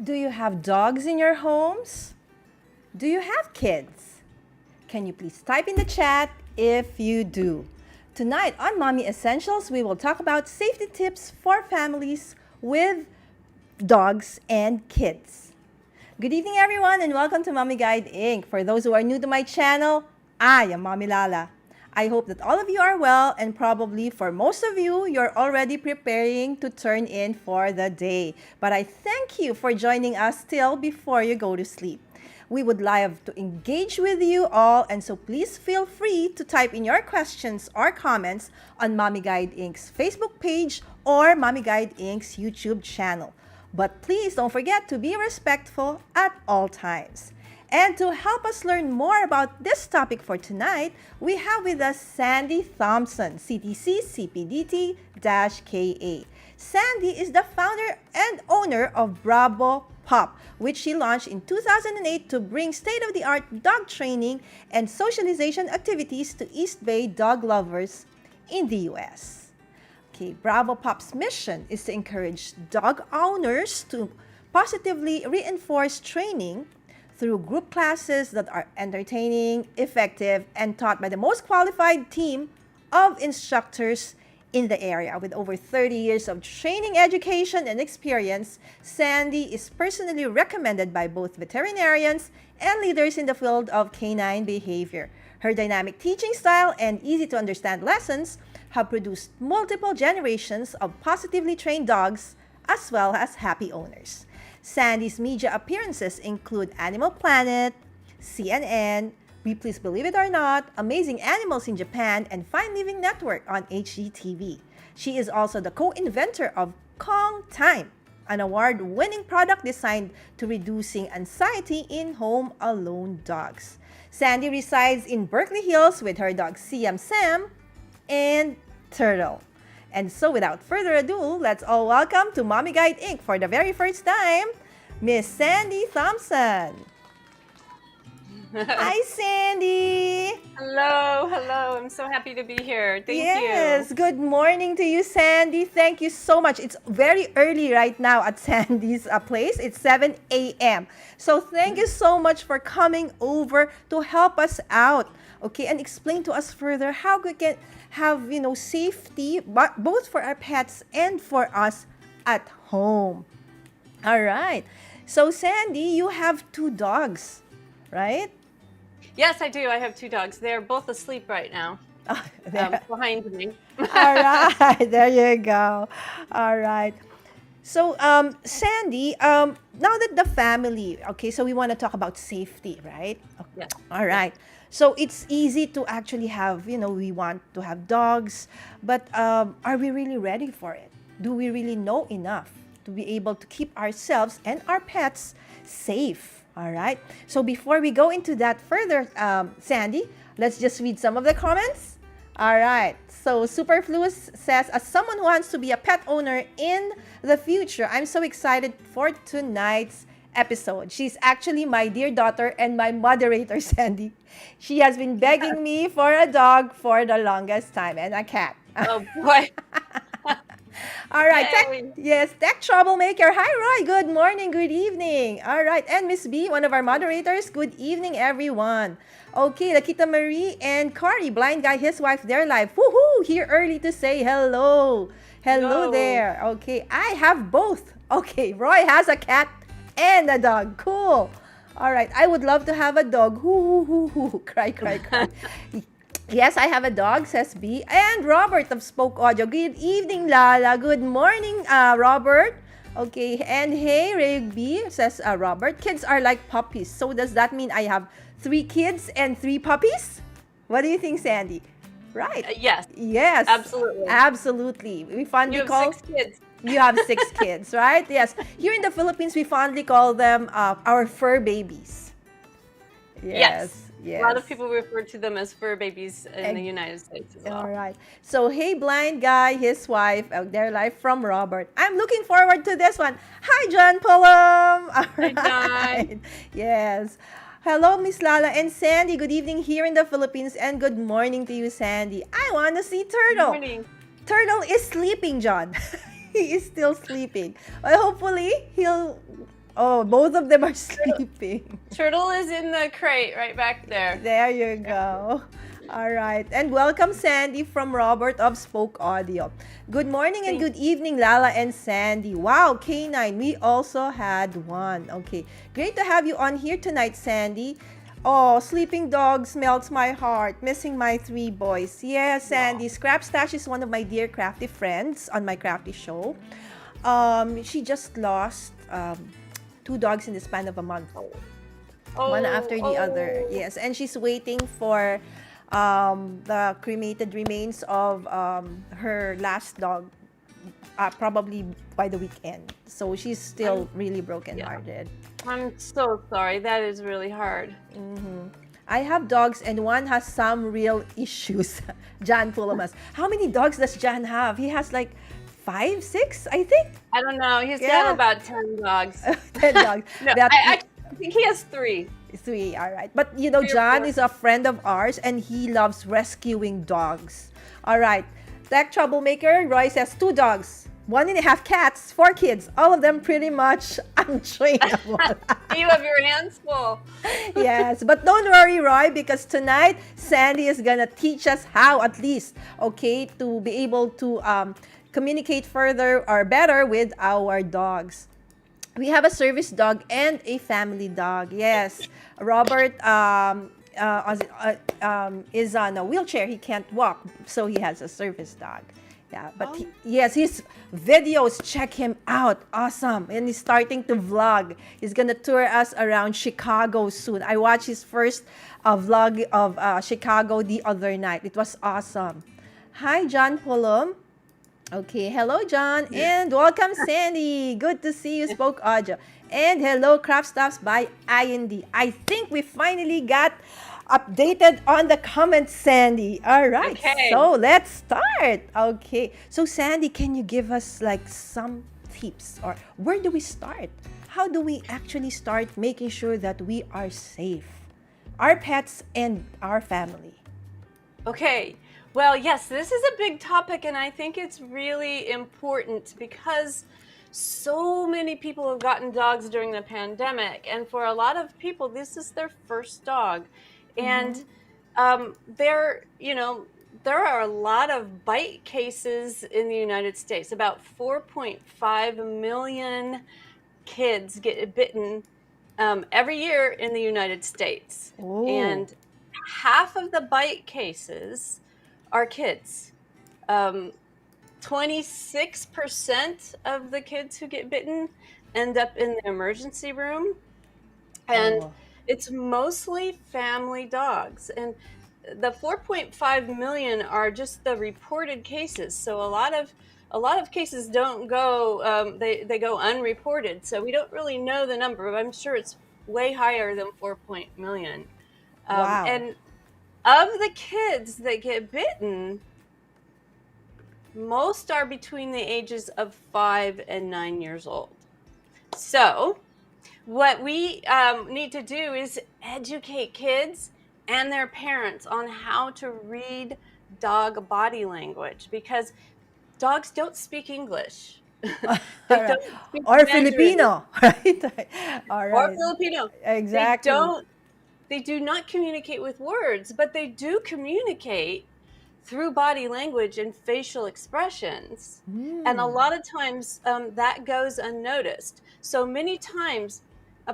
Do you have dogs in your homes? Do you have kids? Can you please type in the chat if you do? Tonight on Mommy Essentials, we will talk about safety tips for families with dogs and kids. Good evening, everyone, and welcome to Mommy Guide Inc. For those who are new to my channel, I am Mommy Lala. I hope that all of you are well, and probably for most of you, you're already preparing to turn in for the day. But I thank you for joining us still before you go to sleep. We would love to engage with you all, and so please feel free to type in your questions or comments on Mommy Guide Inc.'s Facebook page or Mommy Guide Inc.'s YouTube channel. But please don't forget to be respectful at all times. And to help us learn more about this topic for tonight, we have with us Sandi Thompson, CTC CPDT-KA. Sandi is the founder and owner of Bravo Pup, which she launched in 2008 to bring state-of-the-art dog training and socialization activities to East Bay dog lovers in the U.S. Okay, Bravo Pup's mission is to encourage dog owners to positively reinforce training through group classes that are entertaining, effective, and taught by the most qualified team of instructors in the area. With over 30 years of training, education, and experience, Sandi is personally recommended by both veterinarians and leaders in the field of canine behavior. Her dynamic teaching style and easy-to-understand lessons have produced multiple generations of positively trained dogs as well as happy owners. Sandi's media appearances include Animal Planet, CNN, We Please Believe It or Not, Amazing Animals in Japan, and Fine Living Network on HGTV. She is also the co-inventor of Calm Time, an award-winning product designed to reducing anxiety in home-alone dogs. Sandi resides in Berkeley Hills with her dogs Siam Sam and Turtle. And so without further ado, let's all welcome to Mommy Guide Inc. for the very first time, Miss Sandi Thompson. Hi, Sandi. Hello. I'm so happy to be here. Thank Yes, you. good morning to you, Sandi. Thank you so much. It's very early right now at Sandi's place. It's 7 a.m. So thank you so much for coming over to help us out, okay, and explain to us further how we can have, safety, but both for our pets and for us at home. All right. So, Sandi, you have two dogs, right? Yes, I do. I have two dogs. They're both asleep right now There. behind me. All right, there you go. All right. So, Sandi, now that the family, okay, so we want to talk about safety, right? Yeah. All right. So it's easy to actually have, we want to have dogs, but are we really ready for it? Do we really know enough to be able to keep ourselves and our pets safe? All right. So before we go into that further, Sandi, let's just read some of the comments. All right. So Superfluous says, as someone who wants to be a pet owner in the future, I'm so excited for tonight's episode. She's actually my dear daughter and my moderator, Sandi. She has been begging me for a dog for the longest time and a cat. Oh boy. All right. Yay. Tech Troublemaker. Hi, Roy. Good morning. Good evening. All right. And Miss B, one of our moderators. Good evening, everyone. Okay, Lakita Marie and Cory, blind guy, his wife, they're live. Woohoo! Here early to say hello. Hello Hello. there. Okay, I have both. Okay, Roy has a cat and a dog. Cool. All right, I would love to have a dog. Hoo, hoo, hoo, hoo. Cry, cry, cry. Yes, I have a dog, says B. And Robert of Spoke Audio. Good evening, Lala. Good morning, Robert. Okay, and hey, Rigby, says Robert. Kids are like puppies. So does that mean I have 3 kids and 3 puppies? What do you think, Sandi? Right. Yes, Yes. absolutely. Absolutely. We fondly You have call... 6 kids. You have 6 kids, right? Yes. Here in the Philippines, we fondly call them our fur babies. Yes. Yes. A lot of people refer to them as fur babies in the United States as All well. right. So, hey, blind guy, his wife, their life from Robert. I'm looking forward to this one. Hi, John Pullum. All Hi, John. right. Yes. Hello, Miss Lala and Sandi. Good evening here in the Philippines, and good morning to you, Sandi. I want to see Good Turtle. morning. Turtle is sleeping, John. He is still sleeping. Well, hopefully, he'll Oh, both of them are sleeping. Turtle is in the crate right back there. There you go. All right. And welcome, Sandy, from Robert of Spoke Audio. Good morning and good evening, Lala and Sandy. Wow, K9, we also had one. Okay. Great to have you on here tonight, Sandy. Oh, sleeping dogs melts my heart. Missing my three boys. Yeah, Sandy. Scrap Stash is one of my dear crafty friends on my crafty show. She just lost two dogs in the span of a month. One after the other. Yes. And she's waiting for the cremated remains of her last dog, probably by the weekend. So she's still really brokenhearted. I'm so sorry. That is really hard. I have dogs and one has some real issues. John Pulamas. How many dogs does John have? He has like 5, 6, I think. I don't know. He's got about 10 dogs. 10 dogs. No, I think he has 3. 3, all right. But you know, John is a friend of ours and he loves rescuing dogs. All right. Tech Troublemaker, Roy says 2 dogs, 1.5 cats, 4 kids, all of them pretty much untrainable. You have your hands full. Yes, but don't worry, Roy, because tonight Sandy is gonna teach us how, at least, okay, to be able to communicate further or better with our dogs. We have a service dog and a family dog. Yes, Robert is on a wheelchair. He can't walk, so he has a service dog. Yeah, but yes, his videos, check him out. Awesome. And he's starting to vlog. He's going to tour us around Chicago soon. I watched his first vlog of Chicago the other night. It was awesome. Hi, John Pullum. Okay, hello, John. And welcome, Sandy. Good to see you, Spoke Audio. And hello, Craft Stuffs by IND. I think we finally got updated on the comments, Sandy. All right, okay. So let's start. Okay, so Sandy, can you give us like some tips, or where do we start? How do we actually start making sure that we are safe, our pets and our family? Okay. Well, yes, this is a big topic, and I think it's really important because so many people have gotten dogs during the pandemic, and for a lot of people, this is their first dog. And there are a lot of bite cases in the United States. About 4.5 million kids get bitten every year in the United States. Oh. And half of the bite cases are kids. 26% of the kids who get bitten end up in the emergency room. And it's mostly family dogs. And the 4.5 million are just the reported cases. So a lot of cases don't go, they go unreported. So we don't really know the number, but I'm sure it's way higher than 4 million. Wow. And of the kids that get bitten, most are between the ages of 5 and 9 years old. So what we need to do is educate kids and their parents on how to read dog body language, because dogs don't speak English. They don't speak or Mandarin. Filipino, right? All right. Or Filipino. Exactly. They do not communicate with words, but they do communicate through body language and facial expressions. And a lot of times that goes unnoticed. So many times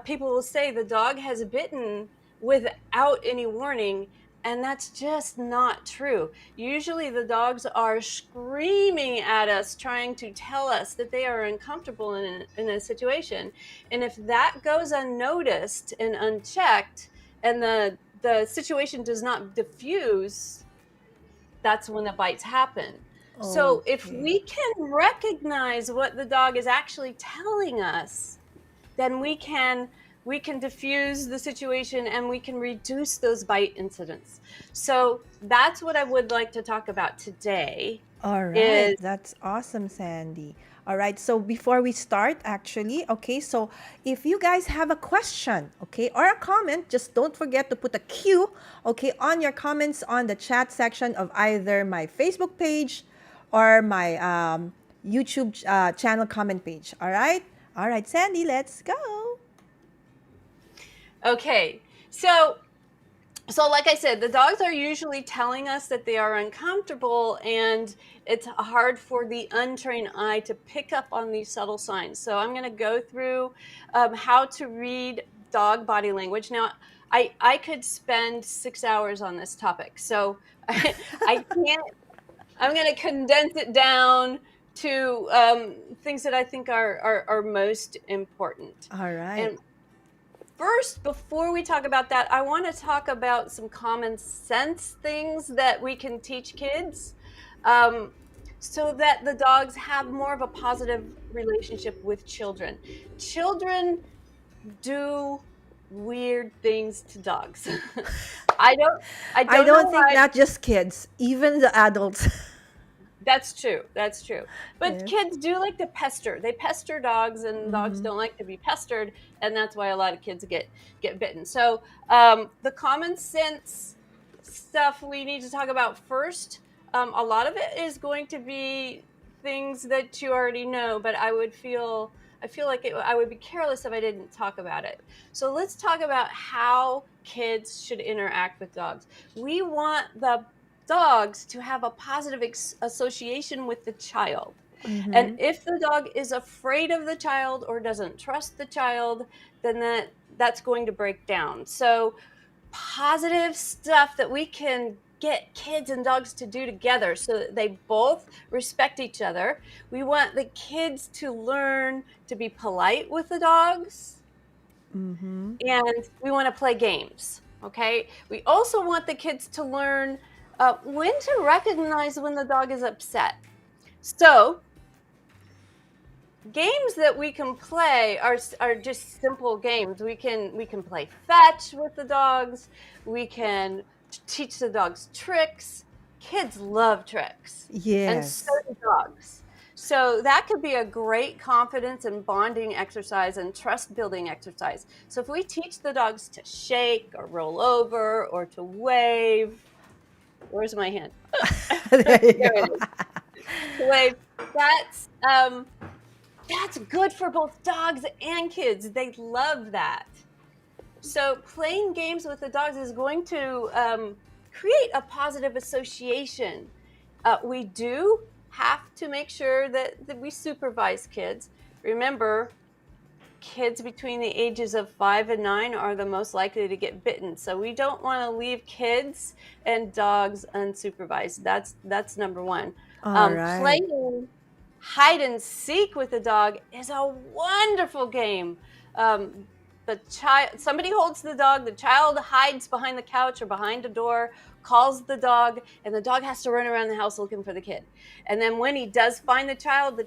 people will say the dog has bitten without any warning, and that's just not true. Usually the dogs are screaming at us, trying to tell us that they are uncomfortable in a situation. And if that goes unnoticed and unchecked, and the situation does not diffuse, that's when the bites happen. So if we can recognize what the dog is actually telling us, then we can diffuse the situation and we can reduce those bite incidents. So that's what I would like to talk about today. All right, that's awesome, Sandy. All right, so before we start, actually, okay, so if you guys have a question, okay, or a comment, just don't forget to put a Q, okay, on your comments on the chat section of either my Facebook page or my YouTube channel comment page. All right, Sandy, let's go. Okay. So like I said, the dogs are usually telling us that they are uncomfortable, and it's hard for the untrained eye to pick up on these subtle signs. So I'm going to go through how to read dog body language. Now, I could spend 6 hours on this topic, so I can't. I'm going to condense it down to things that I think are most important. All right. And first, before we talk about that, I want to talk about some common sense things that we can teach kids, um, so that the dogs have more of a positive relationship with children. Children do weird things to dogs. I don't I I don't know don't think why. not just kids, even the adults. That's true. That's true. But Yes. kids do like to pester. They pester dogs, and dogs Mm-hmm. don't like to be pestered, and that's why a lot of kids get bitten. So the common sense stuff we need to talk about first. A lot of it is going to be things that you already know, but I feel like I would be careless if I didn't talk about it. So let's talk about how kids should interact with dogs. We want the dogs to have a positive association with the child. And Mm-hmm. if the dog is afraid of the child or doesn't trust the child, then that's going to break down. So positive stuff that we can get kids and dogs to do together so that they both respect each other. We want the kids to learn to be polite with the dogs, Mm-hmm. and we want to play games. Okay. We also want the kids to learn when to recognize when the dog is upset. So, games that we can play are just simple games. We can play fetch with the dogs. We can teach the dogs tricks. Kids love tricks, and so Yes. do dogs. So that could be a great confidence and bonding exercise and trust building exercise. So if we teach the dogs to shake or roll over or to wave, where's my hand? There There you it go. is. To wave. That's um that's good for both dogs and kids. They love that. So, playing games with the dogs is going to create a positive association. We do have to make sure that we supervise kids. Remember, kids between the ages of 5 and 9 are the most likely to get bitten. So, we don't want to leave kids and dogs unsupervised. That's number one. All right. Playing hide and seek with the dog is a wonderful game. Um, the child, somebody holds the dog, the child hides behind the couch or behind a door, calls the dog, and the dog has to run around the house looking for the kid. And then when he does find the child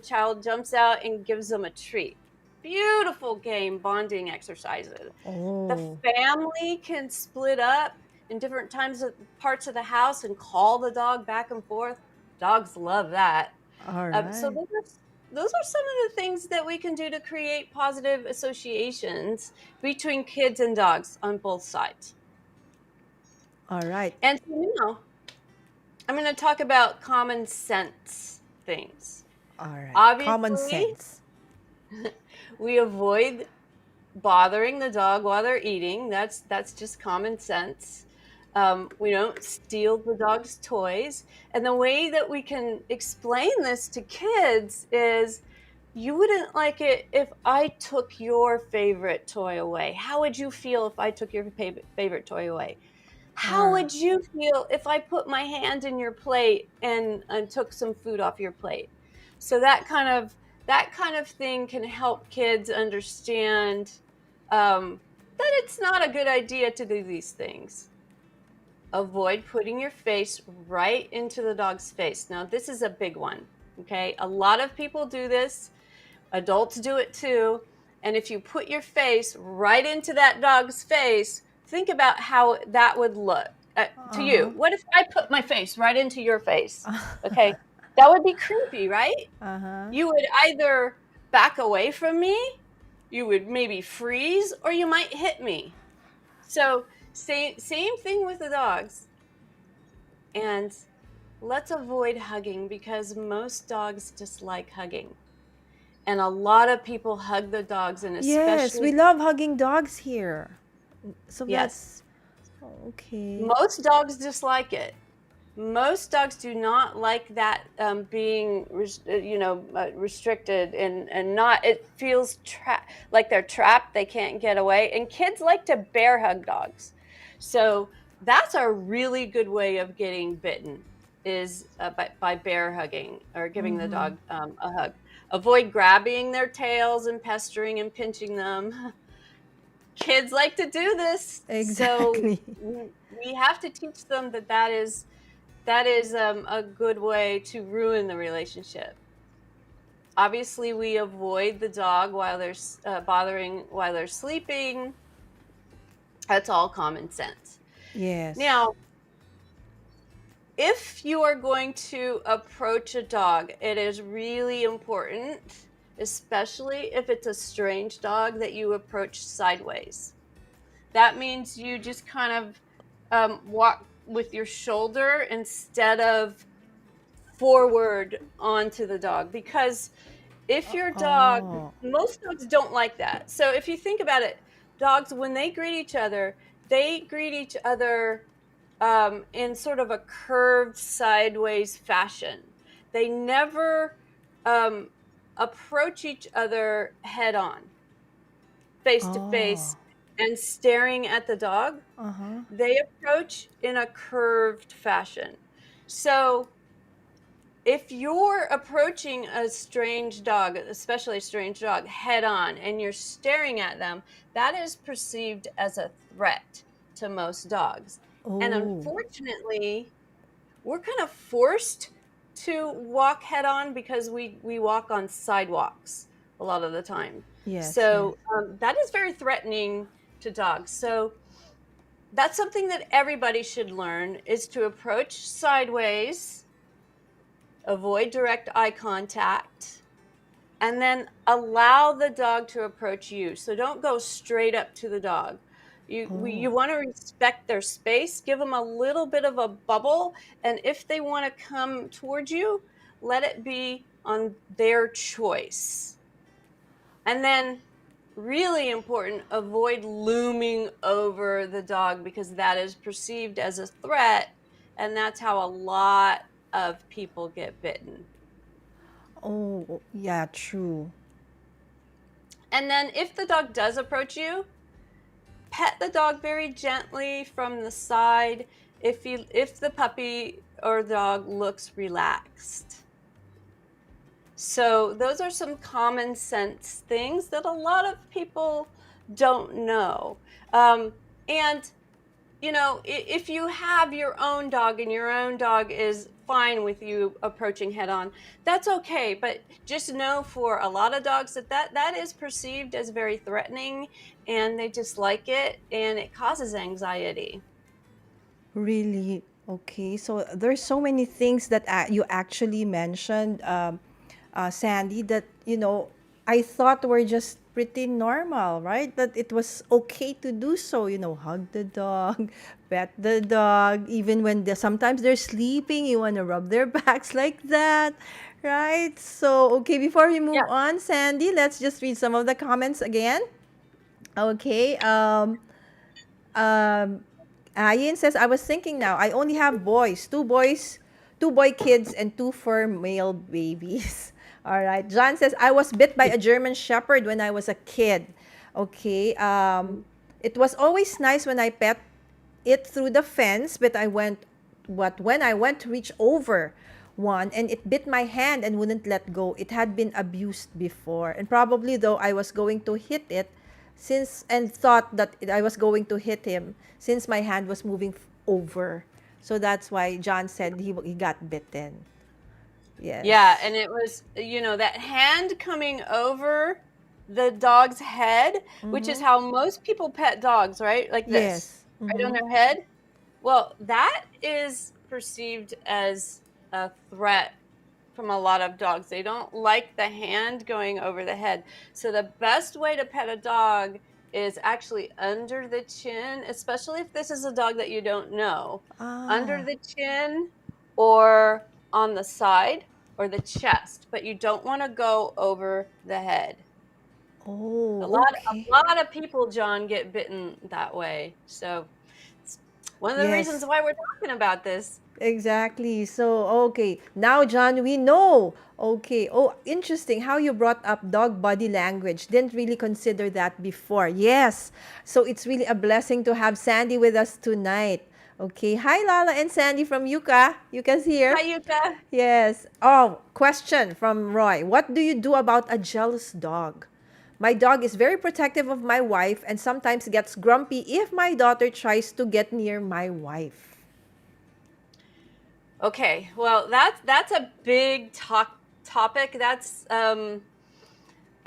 jumps out and gives them a treat. Beautiful game bonding exercises. The Oh, family can split up in different times of parts of the house and call the dog back and forth. Dogs love that. all So right. those are some of the things that we can do to create positive associations between kids and dogs on both sides. All right. And so now I'm going to talk about common sense things. All right. Common Obviously, sense. we avoid bothering the dog while they're eating. That's just common sense. We don't steal the dog's toys. And the way that we can explain this to kids is, you wouldn't like it if I took your favorite toy away. How would you feel if I took your favorite toy away? How All would you feel if I put my hand in your plate and took some food off your plate? So that kind of thing can help kids understand that it's not a good idea to do these things. Avoid putting your face right into the dog's face. Now, this is a big one. Okay, a lot of people do this. Adults do it too. And if you put your face right into that dog's face, think about how that would look to you. uh-huh. What if I put my face right into your face? Okay, that would be creepy, right? Uh-huh. You would either back away from me, you would maybe freeze, or you might hit me. So, same thing with the dogs. And let's avoid hugging, because most dogs dislike hugging. And a lot of people hug the dogs, and Yes, we especially, love hugging dogs here. So Yes. that's okay. Most dogs dislike it. Most dogs do not like that being, restricted and not. It feels like they're trapped. They can't get away. And kids like to bear hug dogs, so that's a really good way of getting bitten is by bear hugging or giving the Mm-hmm. dog a hug. Avoid grabbing their tails and pestering and pinching them. Kids like to do this, so Exactly. we have to teach them that is a good way to ruin the relationship. Obviously, we avoid the dog while they're bothering while they're sleeping. That's all common sense. Yes. Now, if you are going to approach a dog, it is really important, especially if it's a strange dog, that you approach sideways. That means you just kind of walk with your shoulder instead of forward onto the dog, because if your dog Oh. most dogs don't like that. So if you think about it, dogs, when they greet each other, they greet each other in sort of a curved sideways fashion. They never um, approach each other head on, face to Oh. face, and staring at the dog. Uh-huh. They approach in a curved fashion. So if you're approaching a strange dog, especially a strange dog, head on and you're staring at them, that is perceived as a threat to most dogs. And Oh. unfortunately, we're kind of forced to walk head on because we walk on sidewalks a lot of the time. Yes, yes. So that is very threatening to dogs. So that's something that everybody should learn, is to approach sideways, avoid direct eye contact, and then allow the dog to approach you. So don't go straight up to the dog. You Oh. want to respect their space, give them a little bit of a bubble, and if they want to come towards you, let it be on their choice. And then, really important, avoid looming over the dog because that is perceived as a threat, and that's how a lot of people get bitten. Oh, yeah, true. And then if the dog does approach you, pet the dog very gently from the side if the puppy or dog looks relaxed. So those are some common sense things that a lot of people don't know. And if you have your own dog and your own dog is fine with you approaching head on, that's okay. But just know, for a lot of dogs, that is perceived as very threatening, and they dislike it, and it causes anxiety. Really? Okay. So there's so many things that you actually mentioned, Sandy, that, I thought were just pretty normal, right? That it was okay to do so, hug the dog, pet the dog, even when sometimes they're sleeping, you want to rub their backs like that, right? So, okay, before we Yeah. move on, Sandy, let's just read some of the comments again. Okay. Um, Ayin says, I was thinking now, I only have boys, two boy kids, and two fur male babies. All right. John says, I was bit by a German Shepherd when I was a kid. Okay. It was always nice when I pet it through the fence, but when I went to reach over one and it bit my hand and wouldn't let go, it had been abused before. And probably though I was going to hit it and thought that I was going to hit him since my hand was moving over. So that's why John said he got bitten. Yeah, Yes. and it was, that hand coming over the dog's head, which is Mm-hmm. how most people pet dogs, right? Like this, Yes. right on Mm-hmm. their head. Well, that is perceived as a threat from a lot of dogs. They don't like the hand going over the head. So the best way to pet a dog is actually under the chin, especially if this is a dog that you don't know. Under Ah. the chin or on the side or the chest, but you don't want to go over the head. Oh, okay. A lot of people, John, get bitten that way. So it's one of the reasons Yes. why we're talking about this. Exactly. So, okay. Now, John, we know. Okay. Oh, interesting how you brought up dog body language. Didn't really consider that before. Yes. So, it's really a blessing to have Sandy with us tonight. Okay. Hi, Lala and Sandy from Yuka. Yuka's Hi, here. Yuka. Yes. Oh, question from Roy. What do you do about a jealous dog? My dog is very protective of my wife and sometimes gets grumpy if my daughter tries to get near my wife. Okay, well, that's a big topic. That's I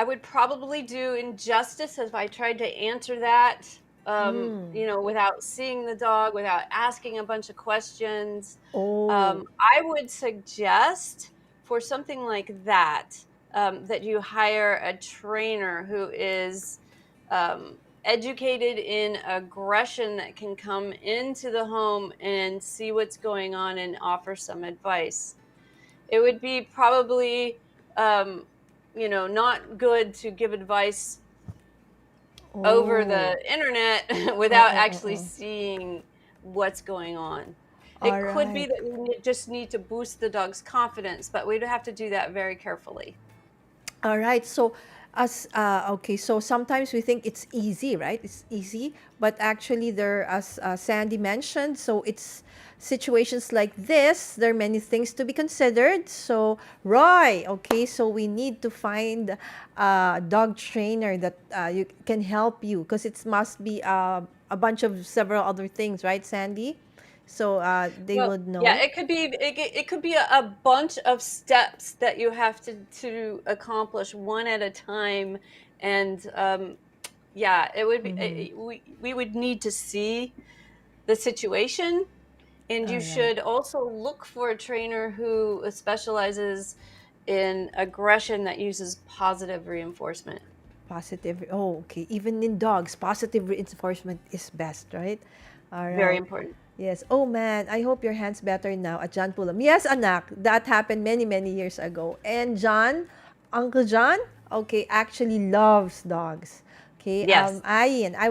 would probably do injustice if I tried to answer that, Hmm. without seeing the dog, without asking a bunch of questions. Oh. I would suggest for something like that, that you hire a trainer who is educated in aggression that can come into the home and see what's going on and offer some advice. It would be probably, um, not good to give advice over Oh. the internet Oh, without oh, oh, actually oh. seeing what's going on. All It could be right. that we just need to boost the dog's confidence, but we'd have to do that very carefully. All right. So, okay. So sometimes we think it's easy, right? It's easy, but actually, there, as Sandy mentioned, so it's situations like this. There are many things to be considered. So, Roy, okay. So we need to find a dog trainer that you can help you because it must be a bunch of several other things, right, Sandy? So they Well, would yeah, know. it could be a bunch of steps that you have to accomplish one at a time, and yeah, it would be Mm-hmm. we would need to see the situation, and you All right. should also look for a trainer who specializes in aggression that uses positive reinforcement. Positive. Oh, okay. Even in dogs, positive reinforcement is best, right? All Very right. important. Yes. Oh man, I hope your hand's better now at John Pulam. Yes, anak, that happened many, many years ago. And John, Uncle John, okay, actually loves dogs. Okay. Yes. I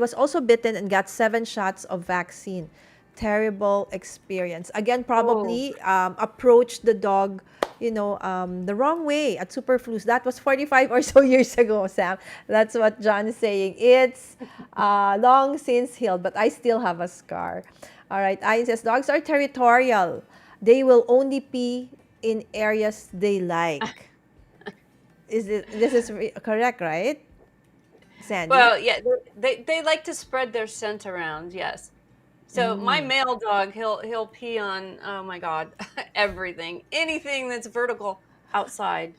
was also bitten and got 7 shots of vaccine. Terrible experience. Again, Oh, probably approached the dog, the wrong way at Superflus. That was 45 or so years ago, Sam. That's what John is saying. It's long since healed, but I still have a scar. All right. Ayin says, dogs are territorial. They will only pee in areas they like. This is correct, right, Sandy? well, yeah, they like to spread their scent around. Yes. So my Mm. male dog, he'll pee on, oh my God, everything, anything that's vertical outside.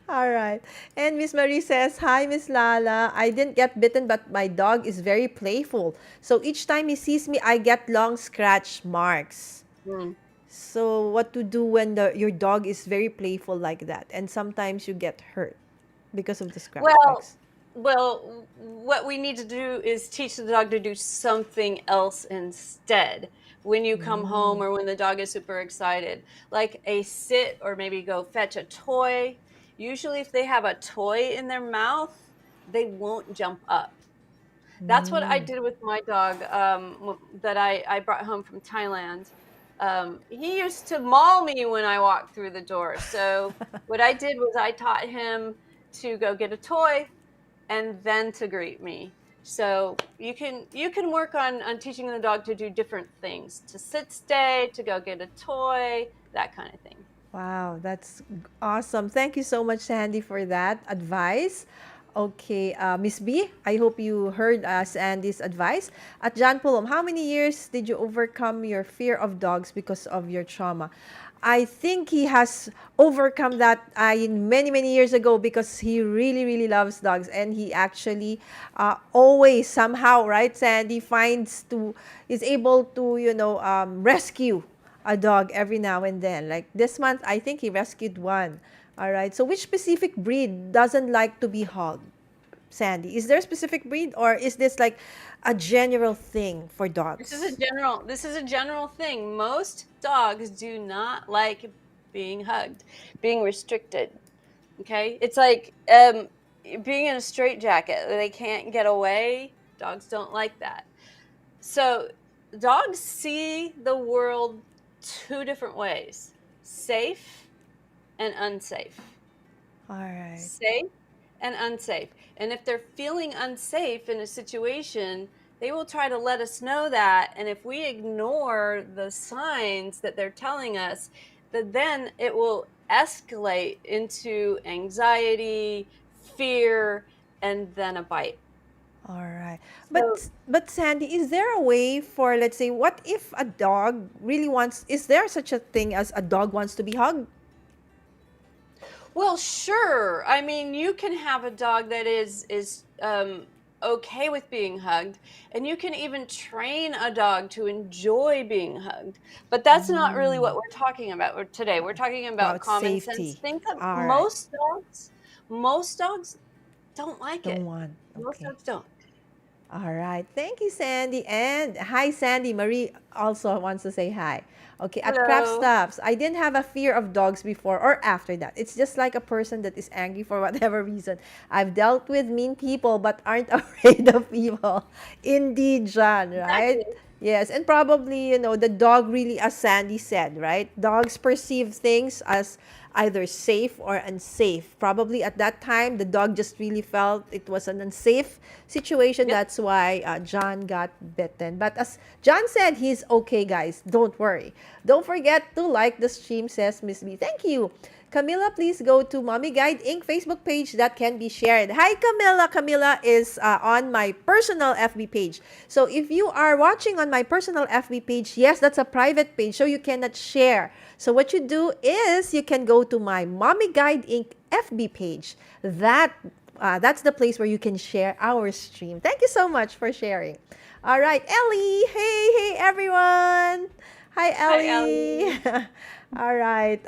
All right. And Miss Marie says, hi, Miss Lala. I didn't get bitten, but my dog is very playful. So each time he sees me, I get long scratch marks. Mm. So what to do when your dog is very playful like that? And sometimes you get hurt because of the scratch Well, marks. what we need to do is teach the dog to do something else instead when you come home Mm. or when the dog is super excited, like a sit or maybe go fetch a toy. Usually, if they have a toy in their mouth, they won't jump up. That's what I Mm. did with my dog, that I brought home from Thailand. He used to maul me when I walked through the door. So what I did was I taught him to go get a toy and then to greet me. So you can work on teaching the dog to do different things, to sit, stay, to go get a toy, that kind of thing. Wow, that's awesome. Thank you so much, Sandy, for that advice. Okay, Miss B, I hope you heard Sandy's advice. At John Pulom, how many years did you overcome your fear of dogs because of your trauma? I think he has overcome that in many, many years ago because he really, really loves dogs. And he actually always somehow, right, Sandy, is able to, rescue a dog every now and then. Like this month, I think he rescued one. All right. So, which specific breed doesn't like to be hugged, Sandy? Is there a specific breed, or is this like a general thing for dogs? This is a general thing. Most dogs do not like being hugged, being restricted. Okay, it's like being in a straitjacket. They can't get away. Dogs don't like that. So dogs see the world two different ways: safe and unsafe. All right. Safe and unsafe. And if they're feeling unsafe in a situation, they will try to let us know that. And if we ignore the signs that they're telling us, then it will escalate into anxiety, fear, and then a bite. All right. So, But Sandy, is there a way for, let's say, what if a dog really wants, is there such a thing as a dog wants to be hugged? well, sure. I mean, you can have a dog that is okay with being hugged, and you can even train a dog to enjoy being hugged. But that's not really what we're talking about today. We're talking about About common sense. safety. Think of All right. most dogs don't like Don't it. want. Most Okay. dogs don't. All right. Thank you, Sandy. And hi, Sandy. Marie also wants to say hi. Okay. At Craft Hello. Stuffs, I didn't have a fear of dogs before or after that. It's just like a person that is angry for whatever reason. I've dealt with mean people but aren't afraid of people. Indeed, John, right? Exactly. Yes. And probably, the dog really, as Sandy said, right? Dogs perceive things as either safe or unsafe. Probably at that time, the dog just really felt it was an unsafe situation. Yep. That's why John got bitten. But as John said, he's okay, guys. Don't worry. Don't forget to like the stream, says Miss B. Thank you. Camilla, please go to Mommy Guide Inc. Facebook page that can be shared. Hi, Camilla. Camilla is on my personal FB page. So if you are watching on my personal FB page, yes, that's a private page, so you cannot share. So what you do is you can go to my Mommy Guide Inc. FB page. That's the place where you can share our stream. Thank you so much for sharing. All right, Ellie. Hey, everyone. Hi, Hi, Ellie. Ellie. All right.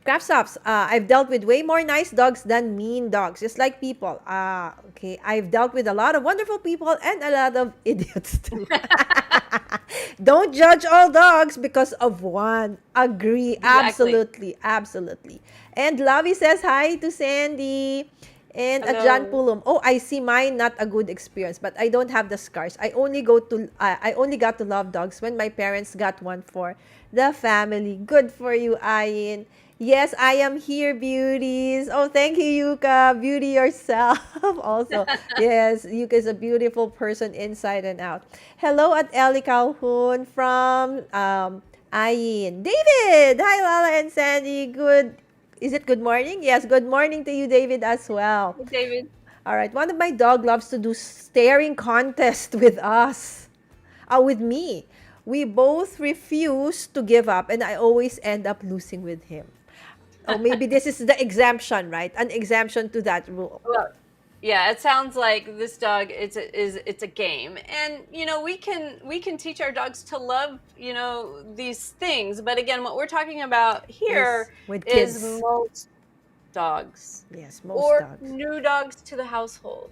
Craft stops. I've dealt with way more nice dogs than mean dogs, just like people. Okay. I've dealt with a lot of wonderful people and a lot of idiots too. Don't judge all dogs because of one. Agree. Exactly. Absolutely. Absolutely. And Lavi says hi to Sandy. And at John Hello. Pulum, oh, I see mine not a good experience, but I don't have the scars. I only got to love dogs when my parents got one for the family. Good for you, Ayin. Yes, I am here, beauties. Oh, thank you, Yuka. Beauty yourself. Also, yes, Yuka is a beautiful person inside and out. Hello at Ellie Calhoun from Ayin. David! Hi, Lala and Sandy. Is it good morning? Yes, good morning to you, David, as well. Hey, David. All right, one of my dog loves to do staring contest with us. With me. We both refuse to give up, and I always end up losing with him. Oh, maybe this is the exemption, right? An exemption to that rule. Well, yeah, it sounds like this dog it's a game. And we can teach our dogs to love, these things. But again, what we're talking about Is here with is kids. most dogs Yes, most or dogs. new dogs to the household.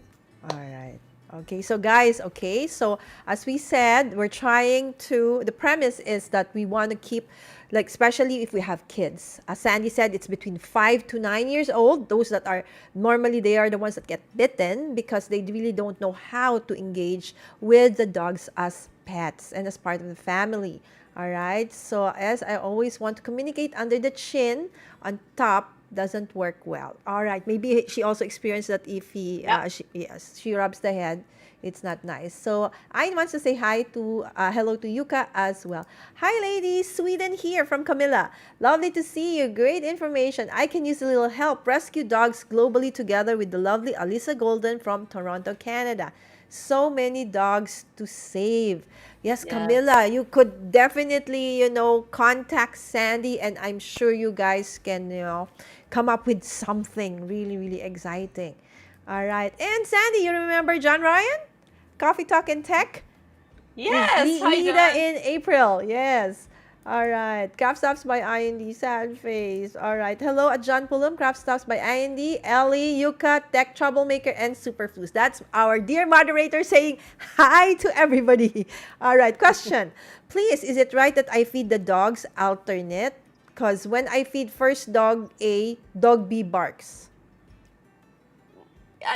All right. Okay, so guys, okay, so as we said, the premise is that we want to keep, like, especially if we have kids. As Sandy said, it's between 5 to 9 years old. Those that are, normally they are the ones that get bitten because they really don't know how to engage with the dogs as pets and as part of the family. All right, so as I always want to communicate under the chin on top, doesn't work well. All right, maybe she also experienced that if Yep. she rubs the head, it's not nice. So I wants to say hello to Yuka as well. Hi, ladies, Sweden here from Camilla. Lovely to see you. Great information. I can use a little help. Rescue dogs globally together with the lovely Alyssa Golden from Toronto, Canada. So many dogs to save. Yes, Yes. Camilla, you could definitely, contact Sandy, and I'm sure you guys can, come up with something really, really exciting. All right. And Sandy, you remember John Ryan? Coffee Talk and Tech? Yes. Hi, Lida John. in April. Yes. All right. Craft Stops by IND. Sad face. All right. Hello at John Pulum. Craft Stops by IND. Ellie, Yuka, Tech Troublemaker, and Superflus. That's our dear moderator saying hi to everybody. All right. Question. Please, is it right that I feed the dogs alternate? Because when I feed first dog A, dog B barks.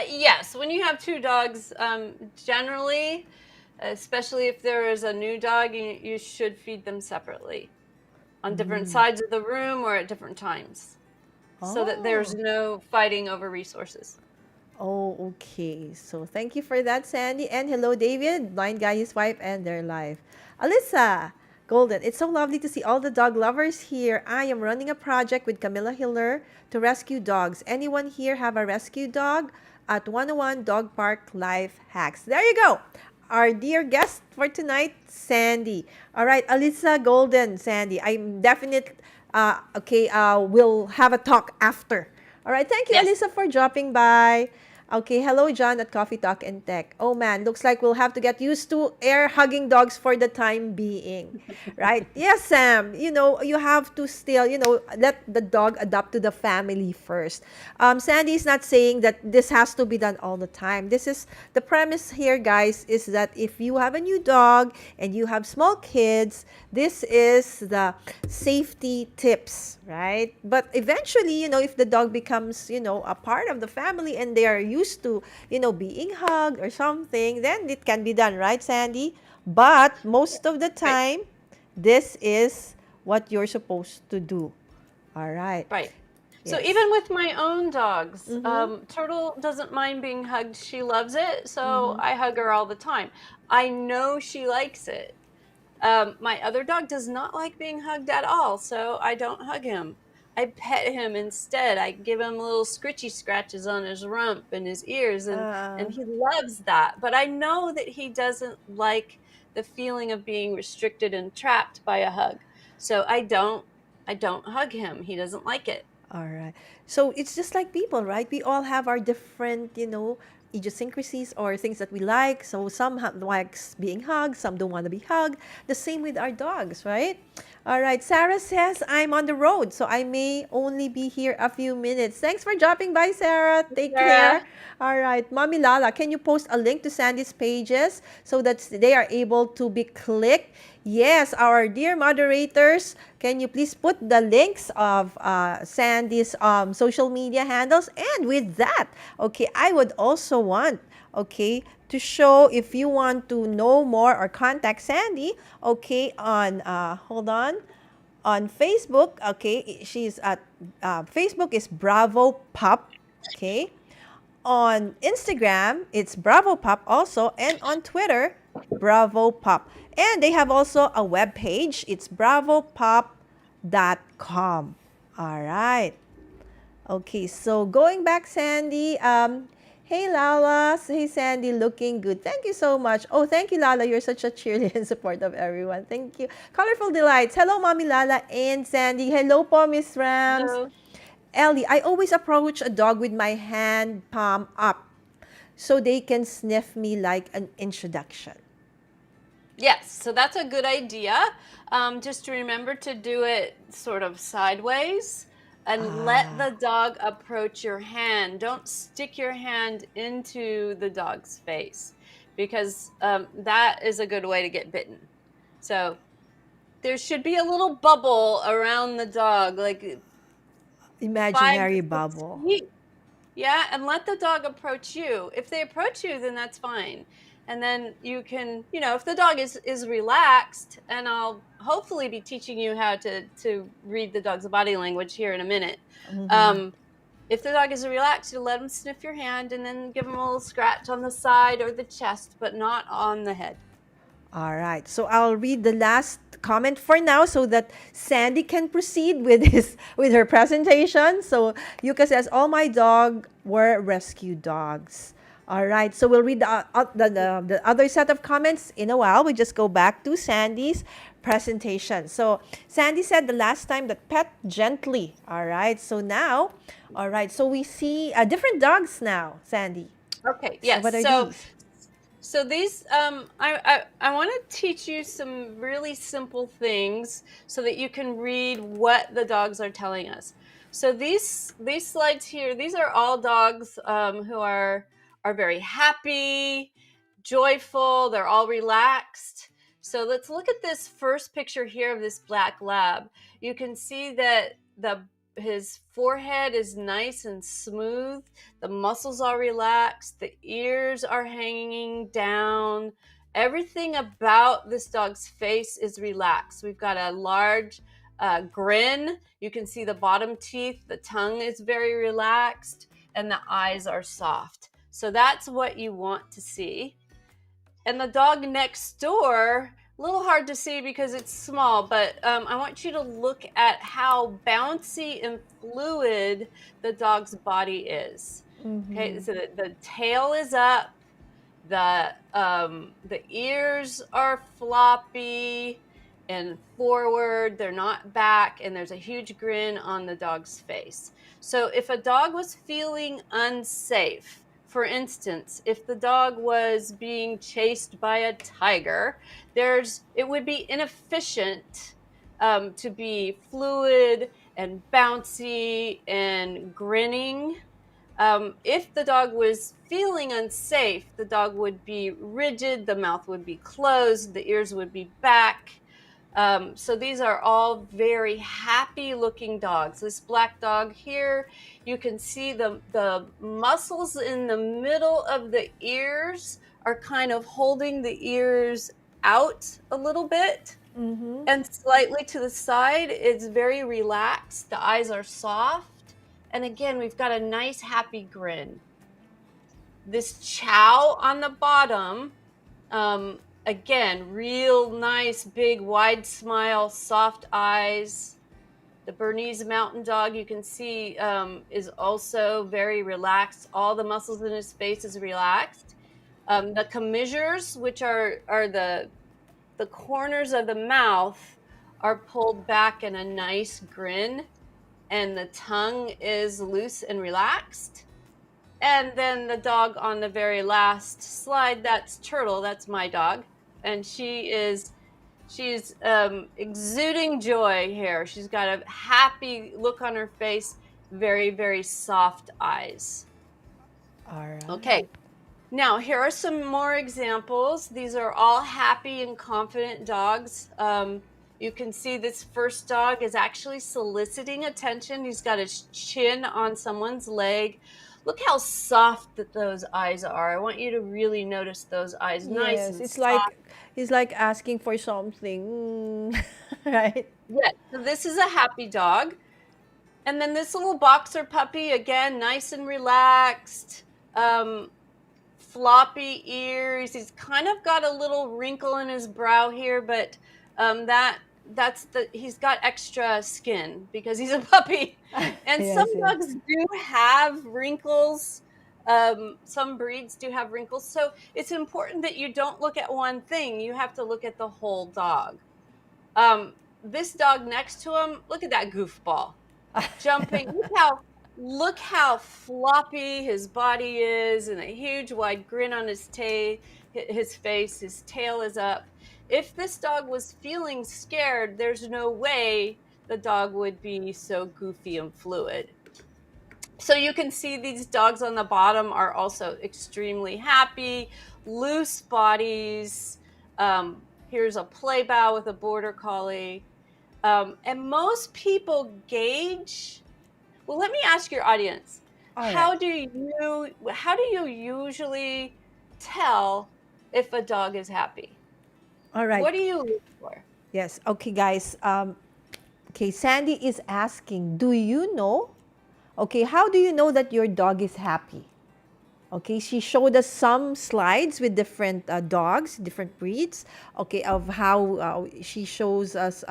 Yes, when you have two dogs, generally, especially if there is a new dog, you should feed them separately on different sides of the room or at different times so that there's Oh. no fighting over resources. Oh, okay. So thank you for that, Sandy. And hello, David, blind guy, his wife, and their life. Alyssa Golden, it's so lovely to see all the dog lovers here. I am running a project with Camilla Hiller to rescue dogs. Anyone here have a rescue dog? At 101 Dog Park Life Hacks. There you go. Our dear guest for tonight, Sandy. All right, Alyssa Golden, Sandy. I'm definite. Okay, we'll have a talk after. All right, thank you, Yes. Alyssa, for dropping by. Okay, hello, John at Coffee Talk and Tech. Oh man, looks like we'll have to get used to air hugging dogs for the time being, right? Yes, Sam. You have to still, let the dog adapt to the family first. Sandy is not saying that this has to be done all the time. This is the premise here, guys, is that if you have a new dog and you have small kids, this is the safety tips, right? But eventually, if the dog becomes, a part of the family and they are used to, being hugged or something, then it can be done, right, Sandy? But most of the Right. time, this is what you're supposed to do. All right. Right. So Yes. even with my own dogs, Mm-hmm. Turtle doesn't mind being hugged. She loves it, so Mm-hmm. I hug her all the time. I know she likes it. My other dog does not like being hugged at all, so I don't hug him. I pet him instead. I give him little scritchy scratches on his rump and his ears, and Uh, he loves that. But I know that he doesn't like the feeling of being restricted and trapped by a hug. So I don't hug him. He doesn't like it. All right. So it's just like people, right? We all have our different, idiosyncrasies or things that we like. So some likes being hugged, some don't want to be hugged. The same with our dogs, right? All right. Sarah says, I'm on the road, so I may only be here a few minutes. Thanks for dropping by, Sarah. Take care. Sarah. All right. Mommy Lala, can you post a link to Sandy's pages so that they are able to be clicked? Yes, our dear moderators, can you please put the links of Sandy's social media handles? And with that, okay, I would also want, okay, to show if you want to know more or contact Sandy, okay, hold on Facebook, okay, she's at, Facebook is Bravo Pup, okay. On Instagram, it's Bravo Pop also, and on Twitter, Bravo Pop. And they have also a web page. It's bravopop.com. All right. Okay, so going back, Sandy. Hey, Lala. Hey, Sandy, looking good. Thank you so much. Oh, thank you, Lala. You're such a cheerleader and support of everyone. Thank you. Colorful Delights. Hello, Mommy Lala and Sandy. Hello po, Miss Rams. Hello. Ellie, I always approach a dog with my hand palm up so they can sniff me like an introduction. Yes, so that's a good idea. Just to remember to do it sort of sideways and let the dog approach your hand. Don't stick your hand into the dog's face because that is a good way to get bitten. So there should be a little bubble around the dog, like five Imaginary to six bubble. feet. Yeah, and let the dog approach you. If they approach you, then that's fine. And then you can, if the dog is relaxed, and I'll hopefully be teaching you how to read the dog's body language here in a minute. If the dog is relaxed, you let him sniff your hand and then give him a little scratch on the side or the chest, but not on the head. All right. So I'll read the last comment for now so that Sandy can proceed with her presentation. So Yuka says, all my dog were rescue dogs. All right. So we'll read the other set of comments in a while. We just go back to Sandy's presentation. So Sandy said the last time that pet gently. All right. So now, all right. So we see different dogs now, Sandy. Okay. So Yes. what are these? So these, I want to teach you some really simple things so that you can read what the dogs are telling us. So these slides here, these are all dogs who are very happy, joyful. They're all relaxed. So let's look at this first picture here of this black lab. You can see that his forehead is nice and smooth. The muscles are relaxed. The ears are hanging down. Everything about this dog's face is relaxed. We've got a large grin. You can see the bottom teeth. The tongue is very relaxed, and the eyes are soft. So that's what you want to see. And the dog next door, a little hard to see because it's small, but I want you to look at how bouncy and fluid the dog's body is. Okay, so the tail is up, the ears are floppy and forward, they're not back, and there's a huge grin on the dog's face. So if a dog was feeling unsafe, for instance, if the dog was being chased by a tiger, it would be inefficient to be fluid and bouncy and grinning. If the dog was feeling unsafe, the dog would be rigid, the mouth would be closed, the ears would be back. So these are all very happy looking dogs. This black dog here, you can see the muscles in the middle of the ears are kind of holding the ears out a little bit. And slightly to the side, it's very relaxed. The eyes are soft. And again, we've got a nice happy grin. This chow on the bottom, again, real nice, big, wide smile, soft eyes. The Bernese Mountain Dog, you can see, is also very relaxed. All the muscles in his face is relaxed. The commissures, which are the corners of the mouth, are pulled back in a nice grin, and the tongue is loose and relaxed. And then the dog on the very last slide, that's Turtle. That's my dog. And she's exuding joy here. She's got a happy look on her face, very, very soft eyes. All right. Okay. Now, here are some more examples. These are all happy and confident dogs. You can see this first dog is actually soliciting attention. He's got his chin on someone's leg. Look how soft that those eyes are. I want you to really notice those eyes. Nice Yes, and it's soft. like he's like asking for something, right? Yeah, so this is a happy dog. And then this little boxer puppy, again, nice and relaxed. Floppy ears. He's kind of got a little wrinkle in his brow here, but he's got extra skin because he's a puppy. And Yes, some yes. dogs do have wrinkles. Some breeds do have wrinkles. So it's important that you don't look at one thing. You have to look at the whole dog. This dog next to him, look at that goofball. Jumping. Look how floppy his body is, and a huge wide grin on his face. His tail is up. If this dog was feeling scared, there's no way the dog would be so goofy and fluid. So you can see these dogs on the bottom are also extremely happy, loose bodies. Here's a play bow with a border collie. And most people gauge. Well, let me ask your audience, All how right. do you usually tell if a dog is happy? All right. What do you look for? Yes. Okay, guys. Okay, Sandy is asking, do you know? Okay, how do you know that your dog is happy? Okay, she showed us some slides with different dogs, different breeds. Okay, of how she shows us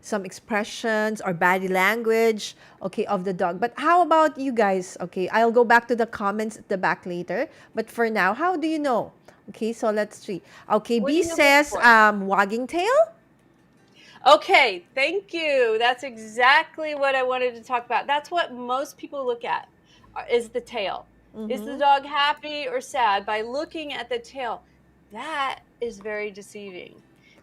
some expressions or body language. Okay, of the dog. But how about you guys? Okay, I'll go back to the comments at the back later. But for now, how do you know? Okay, so let's see. Okay, What do B you look says for? wagging tail. Okay, thank you. That's exactly what I wanted to talk about. That's what most people look at, is the tail. Is the dog happy or sad? By looking at the tail, that is very deceiving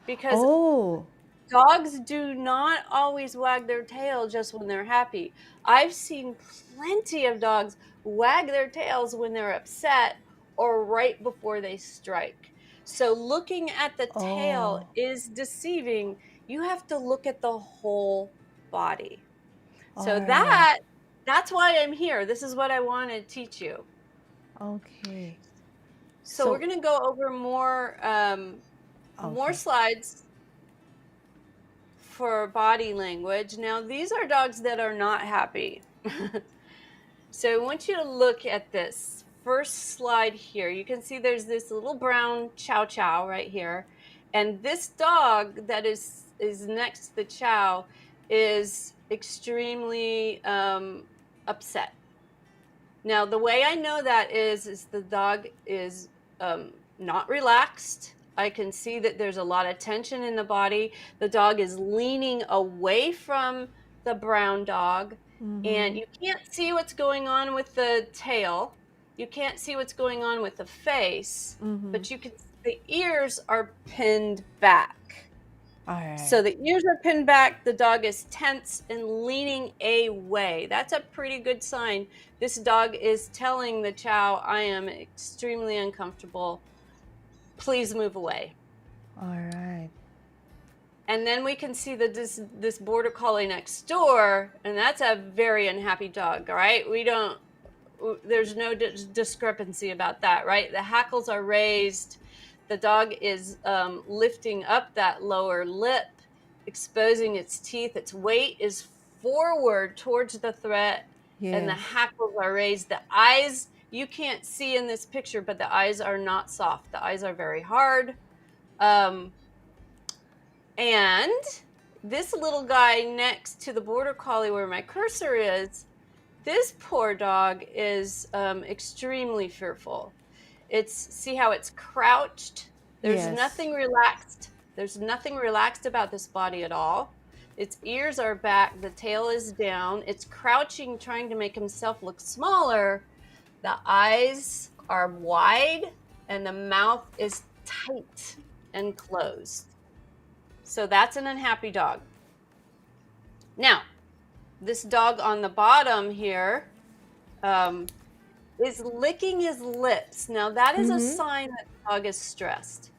because Oh, dogs do not always wag their tail just when they're happy. I've seen plenty of dogs wag their tails when they're upset or right before they strike. So looking at the tail Oh, is deceiving. You have to look at the whole body. So all right. that's why I'm here. This is what I want to teach you. Okay. So we're So, going to go over more okay. slides for body language. Now, these are dogs that are not happy. So I want you to look at this first slide here. You can see there's this little brown chow chow right here. And this dog that is next to the chow is extremely upset. Now, the way I know that is the dog is not relaxed. I can see that there's a lot of tension in the body. The dog is leaning away from the brown dog, and Mm-hmm. you can't see what's going on with the tail. You can't see what's going on with the face, Mm-hmm. but you can. The ears are pinned back. All right. So the ears are pinned back, the dog is tense and leaning away. That's a pretty good sign. This dog is telling the chow, I am extremely uncomfortable. Please move away. All right. And then we can see this border collie next door, and that's a very unhappy dog, all right? There's no discrepancy about that, right? The hackles are raised. The dog is lifting up that lower lip, exposing its teeth. Its weight is forward towards the threat, and the Yes. hackles are raised. The eyes, you can't see in this picture, but the eyes are not soft. The eyes are very hard. Um, and this little guy next to the border collie where my cursor is, this poor dog is extremely fearful. See how it's crouched? There's Yes. nothing relaxed. There's nothing relaxed about this body at all. Its ears are back, the tail is down. It's crouching, trying to make himself look smaller. The eyes are wide and the mouth is tight and closed. So that's an unhappy dog. Now, this dog on the bottom here is licking his lips. Now, that is a Mm-hmm. sign that the dog is stressed.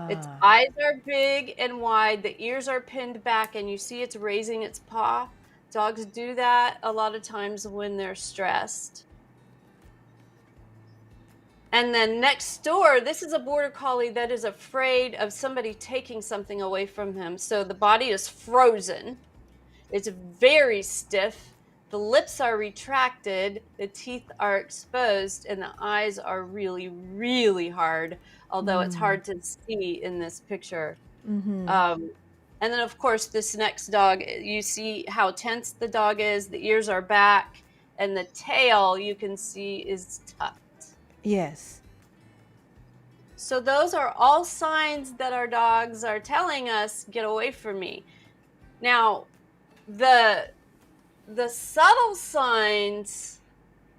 Its Ah. eyes are big and wide, the ears are pinned back, and you see it's raising its paw. Dogs do that a lot of times when they're stressed. And then next door, this is a border collie that is afraid of somebody taking something away from him. So the body is frozen. It's very stiff. The lips are retracted, the teeth are exposed, and the eyes are really, really hard, although it's Mm. hard to see in this picture. Mm-hmm. Um, and then, of course, this next dog, you see how tense the dog is. The ears are back, and the tail you can see is tucked. Yes. So those are all signs that our dogs are telling us, get away from me. Now, the subtle signs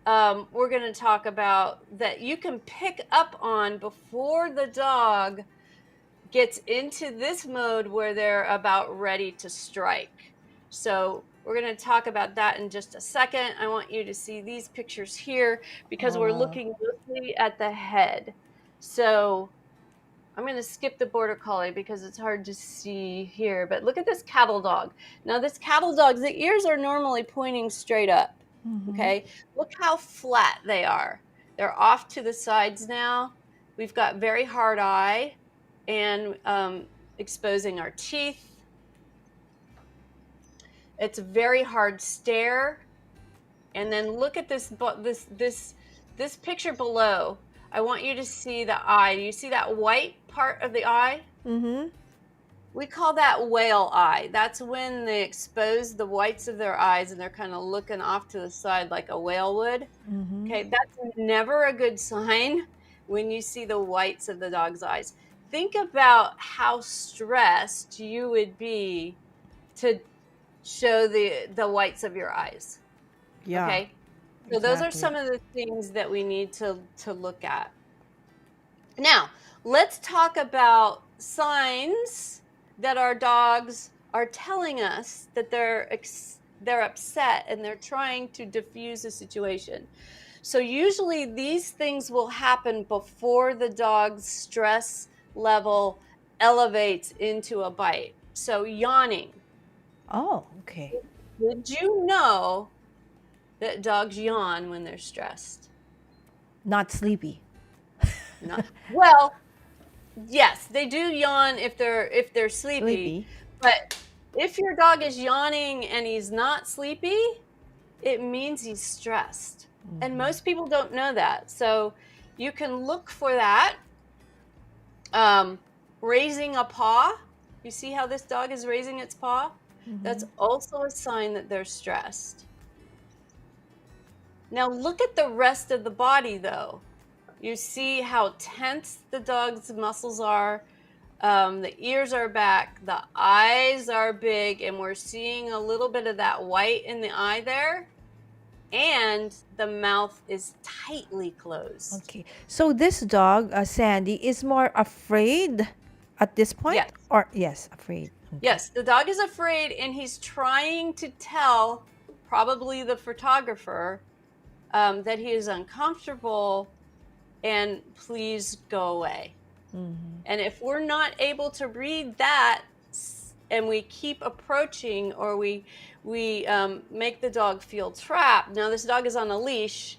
we're going to talk about that you can pick up on before the dog gets into this mode where they're about ready to strike. So we're going to talk about that in just a second. I want you to see these pictures here because Oh, we're wow. looking mostly at the head. So I'm going to skip the border collie because it's hard to see here, but look at this cattle dog. Now this cattle dog, the ears are normally pointing straight up, Mm-hmm. okay? Look how flat they are. They're off to the sides now. We've got very hard eye and exposing our teeth. It's a very hard stare. And then look at this picture below. I want you to see the eye. Do you see that white part of the eye? Mm-hmm. We call that whale eye. That's when they expose the whites of their eyes and they're kind of looking off to the side like a whale would. Mm-hmm. Okay, that's never a good sign when you see the whites of the dog's eyes. Think about how stressed you would be to show the whites of your eyes. Yeah. Okay? So those are Exactly. some of the things that we need to look at. Now, let's talk about signs that our dogs are telling us that they're upset and they're trying to diffuse a situation. So usually these things will happen before the dog's stress level elevates into a bite. So yawning. Oh, okay. Did you know that dogs yawn when they're stressed? Not sleepy. No. Well, yes, they do yawn if they're sleepy, Sleepy. but if your dog is yawning and he's not sleepy, it means he's stressed. And most people don't know that. So you can look for that. Raising a paw. You see how this dog is raising its paw? That's also a sign that they're stressed. Now look at the rest of the body though. You see how tense the dog's muscles are. The ears are back, the eyes are big, and we're seeing a little bit of that white in the eye there. And the mouth is tightly closed. Okay. So this dog, Sandy, is more afraid at this point? Yes. Or yes, afraid. Okay. Yes, the dog is afraid, and he's trying to tell probably the photographer that he is uncomfortable and please go away. And if we're not able to read that and we keep approaching, or we make the dog feel trapped. Now this dog is on a leash.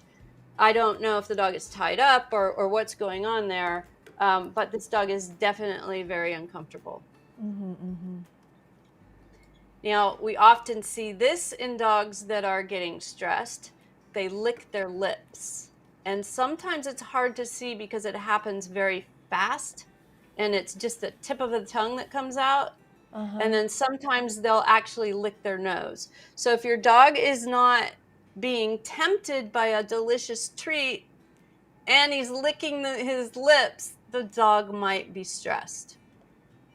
I don't know if the dog is tied up or what's going on there, but this dog is definitely very uncomfortable. Now we often see this in dogs that are getting stressed. They lick their lips, and sometimes it's hard to see because it happens very fast and it's just the tip of the tongue that comes out. And then sometimes they'll actually lick their nose. So if your dog is not being tempted by a delicious treat and he's licking his lips, the dog might be stressed.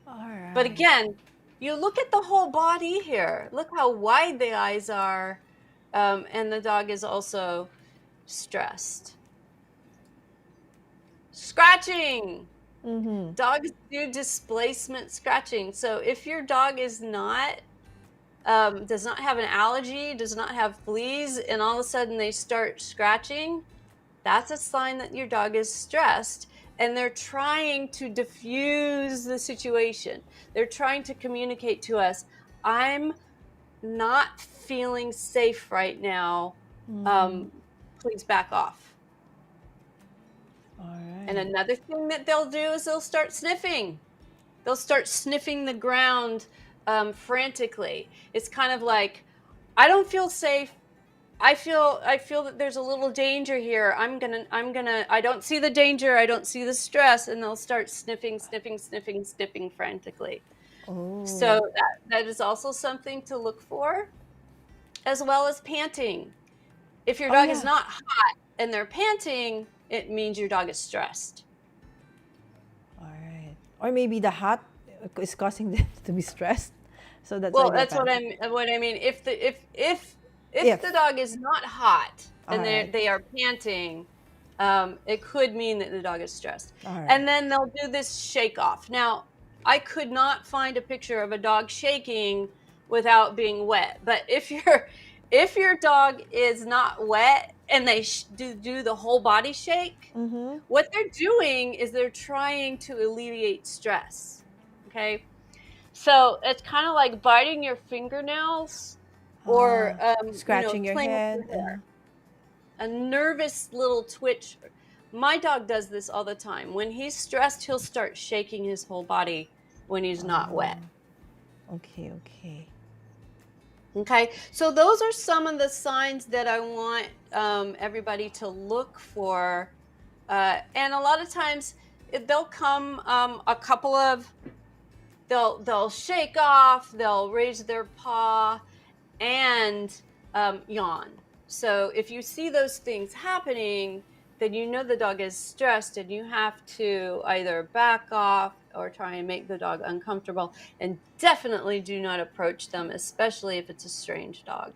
All right. But again, you look at the whole body here. Look how wide the eyes are, and the dog is also stressed. Scratching. Dogs do displacement scratching. So if your dog is not, does not have an allergy, does not have fleas, and all of a sudden they start scratching, that's a sign that your dog is stressed and they're trying to diffuse the situation. They're trying to communicate to us, I'm not feeling safe right now. Please back off. All right. And another thing that they'll do is they'll start sniffing. They'll start sniffing the ground frantically. It's kind of like, I don't feel safe. I feel that there's a little danger here. I don't see the danger. I don't see the stress. And they'll start sniffing frantically. Oh. So that is also something to look for, as well as panting. If your dog is not hot and they're panting, it means your dog is stressed. All right. Or maybe the hot is causing them to be stressed. So that's that's what I mean. If the dog is not hot and they are panting, it could mean that the dog is stressed. Right. And then they'll do this shake off. Now, I could not find a picture of a dog shaking without being wet. But if your dog is not wet and they do the whole body shake, what they're doing is they're trying to alleviate stress. Okay, so it's kind of like biting your fingernails or scratching your head. With your hair. A nervous little twitch. My dog does this all the time. When he's stressed, he'll start shaking his whole body when he's not wet. Okay. Okay, so those are some of the signs that I want everybody to look for. And a lot of times they'll come a couple of, they'll shake off, they'll raise their paw, and yawn. So if you see those things happening, then you know the dog is stressed and you have to either back off or try and make the dog uncomfortable, and definitely do not approach them, especially if it's a strange dog.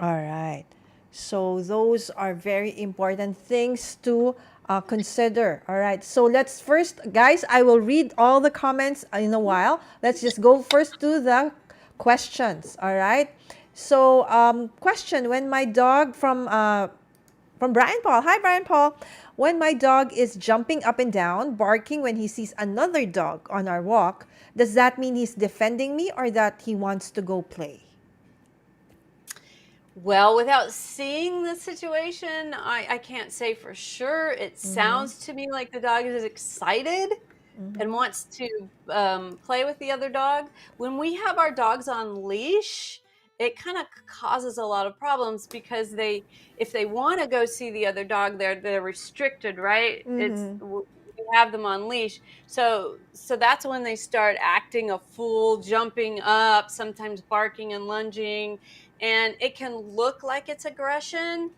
All right. So those are very important things to consider. All right. So let's first, guys, I will read all the comments in a while. Let's just go first to the questions. All right. So question, when my dog from from Brian Paul. Hi, Brian Paul. When my dog is jumping up and down, barking when he sees another dog on our walk, does that mean he's defending me or that he wants to go play? Well, without seeing the situation, I can't say for sure. It Mm-hmm. sounds to me like the dog is excited and Mm-hmm. wants to play with the other dog. When we have our dogs on leash, it kind of causes a lot of problems because if they want to go see the other dog, they're restricted, right? Mm-hmm. We have them on leash, so that's when they start acting a fool, jumping up, sometimes barking and lunging, and it can look like it's aggression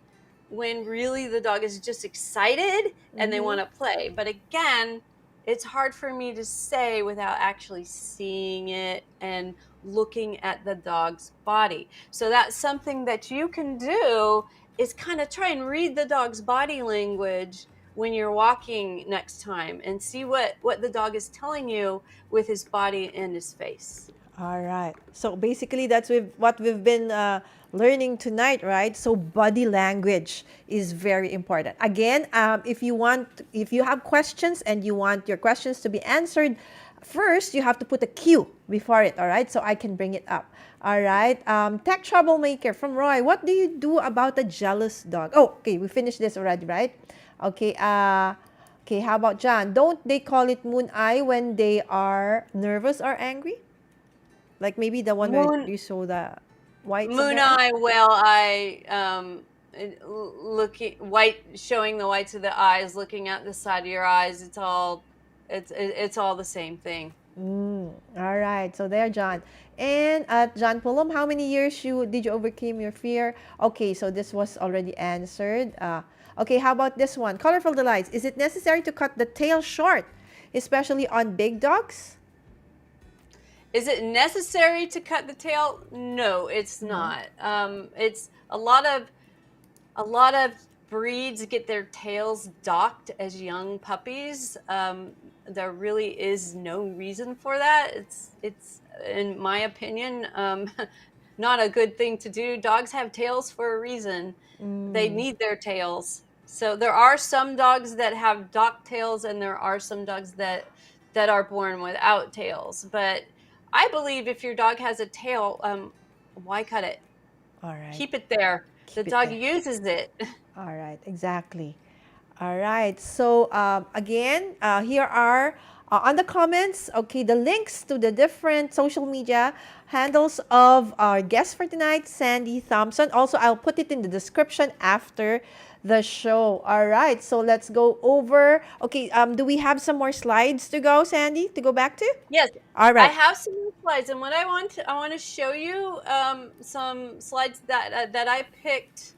when really the dog is just excited and they Mm-hmm. want to play. But again, it's hard for me to say without actually seeing it and looking at the dog's body. So that's something that you can do is kind of try and read the dog's body language when you're walking next time and see what the dog is telling you with his body and his face. All right. So basically, that's what we've been learning tonight, right? So body language is very important. Again, if you have questions and you want your questions to be answered, first you have to put a Q before it. All right. So I can bring it up. All right. Tech troublemaker from Roy. What do you do about a jealous dog? Oh, okay. We finished this already, right? Okay. Okay. How about John? Don't they call it moon eye when they are nervous or angry? Like maybe the one where Moon you saw the whites of Moon their eye? eye, whale eye, looking white, showing the whites of the eyes, looking at the side of your eyes. It's all the same thing. All right. So there, John. And at John Pullum, how many years did you overcome your fear? Okay, so this was already answered. Okay, how about this one? Colorful Delights. Is it necessary to cut the tail short, especially on big dogs? Is it necessary to cut the tail? No, it's No. not. It's a lot of breeds get their tails docked as young puppies. There really is no reason for that. It's in my opinion, not a good thing to do. Dogs have tails for a reason. They Mm. need their tails. So there are some dogs that have docked tails, and there are some dogs that are born without tails. But I believe if your dog has a tail, why cut it? All right. Keep it there. The Keep it dog there. uses it. All right, exactly. All right. So again, here are on the comments, okay, the links to the different social media handles of our guest for tonight, Sandi Thompson. Also, I'll put it in the description after the show. All right. So let's go over. Okay. Do we have some more slides to go, Sandy, to go back to? Yes, All I right. have some more slides, and what I want to show you some slides that I picked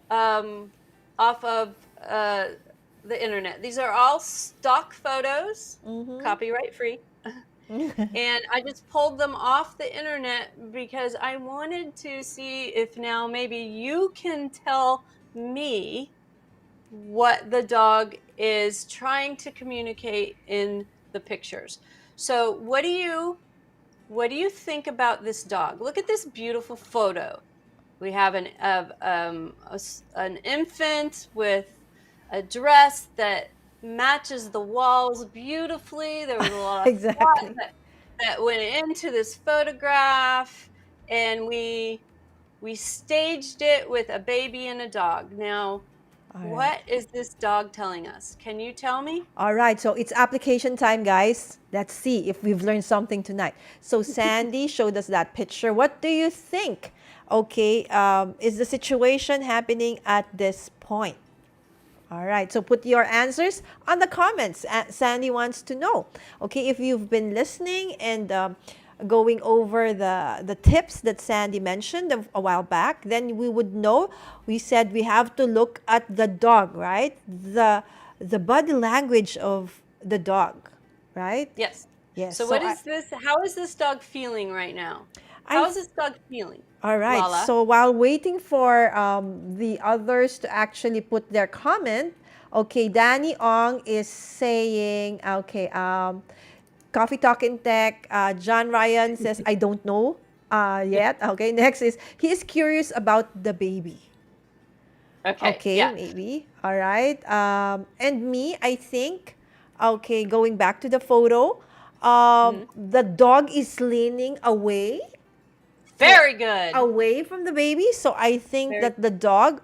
off of the internet. These are all stock photos, Mm-hmm. copyright free. And I just pulled them off the internet because I wanted to see if now maybe you can tell me what the dog is trying to communicate in the pictures. So what do you think about this dog? Look at this beautiful photo. We have an infant with a dress that matches the walls beautifully. There was a lot of thought Exactly. that went into this photograph, and we staged it with a baby and a dog. Now, All right. what is this dog telling us? Can you tell me? All right, so it's application time, guys. Let's see if we've learned something tonight. So Sandy showed us that picture. What do you think? Okay, is the situation happening at this point? All right, so put your answers on the comments. Sandy wants to know. Okay, if you've been listening and going over the tips that Sandy mentioned a while back, then we would know. We said we have to look at the dog, right? The body language of the dog, right? Yes. Yes. So So what is this? How is this dog feeling right now? How I is this dog feeling? All right. Lala. So while waiting for the others to actually put their comment, okay, Danny Ong is saying, okay, Coffee Talk in Tech. John Ryan says, I don't know yet. Okay, next is, he is curious about the baby. Okay, Okay, yeah. maybe. All right. And me, I think, okay, going back to the photo, Mhm. the dog is leaning away for Very good. away from the baby. So I think Very, that the dog,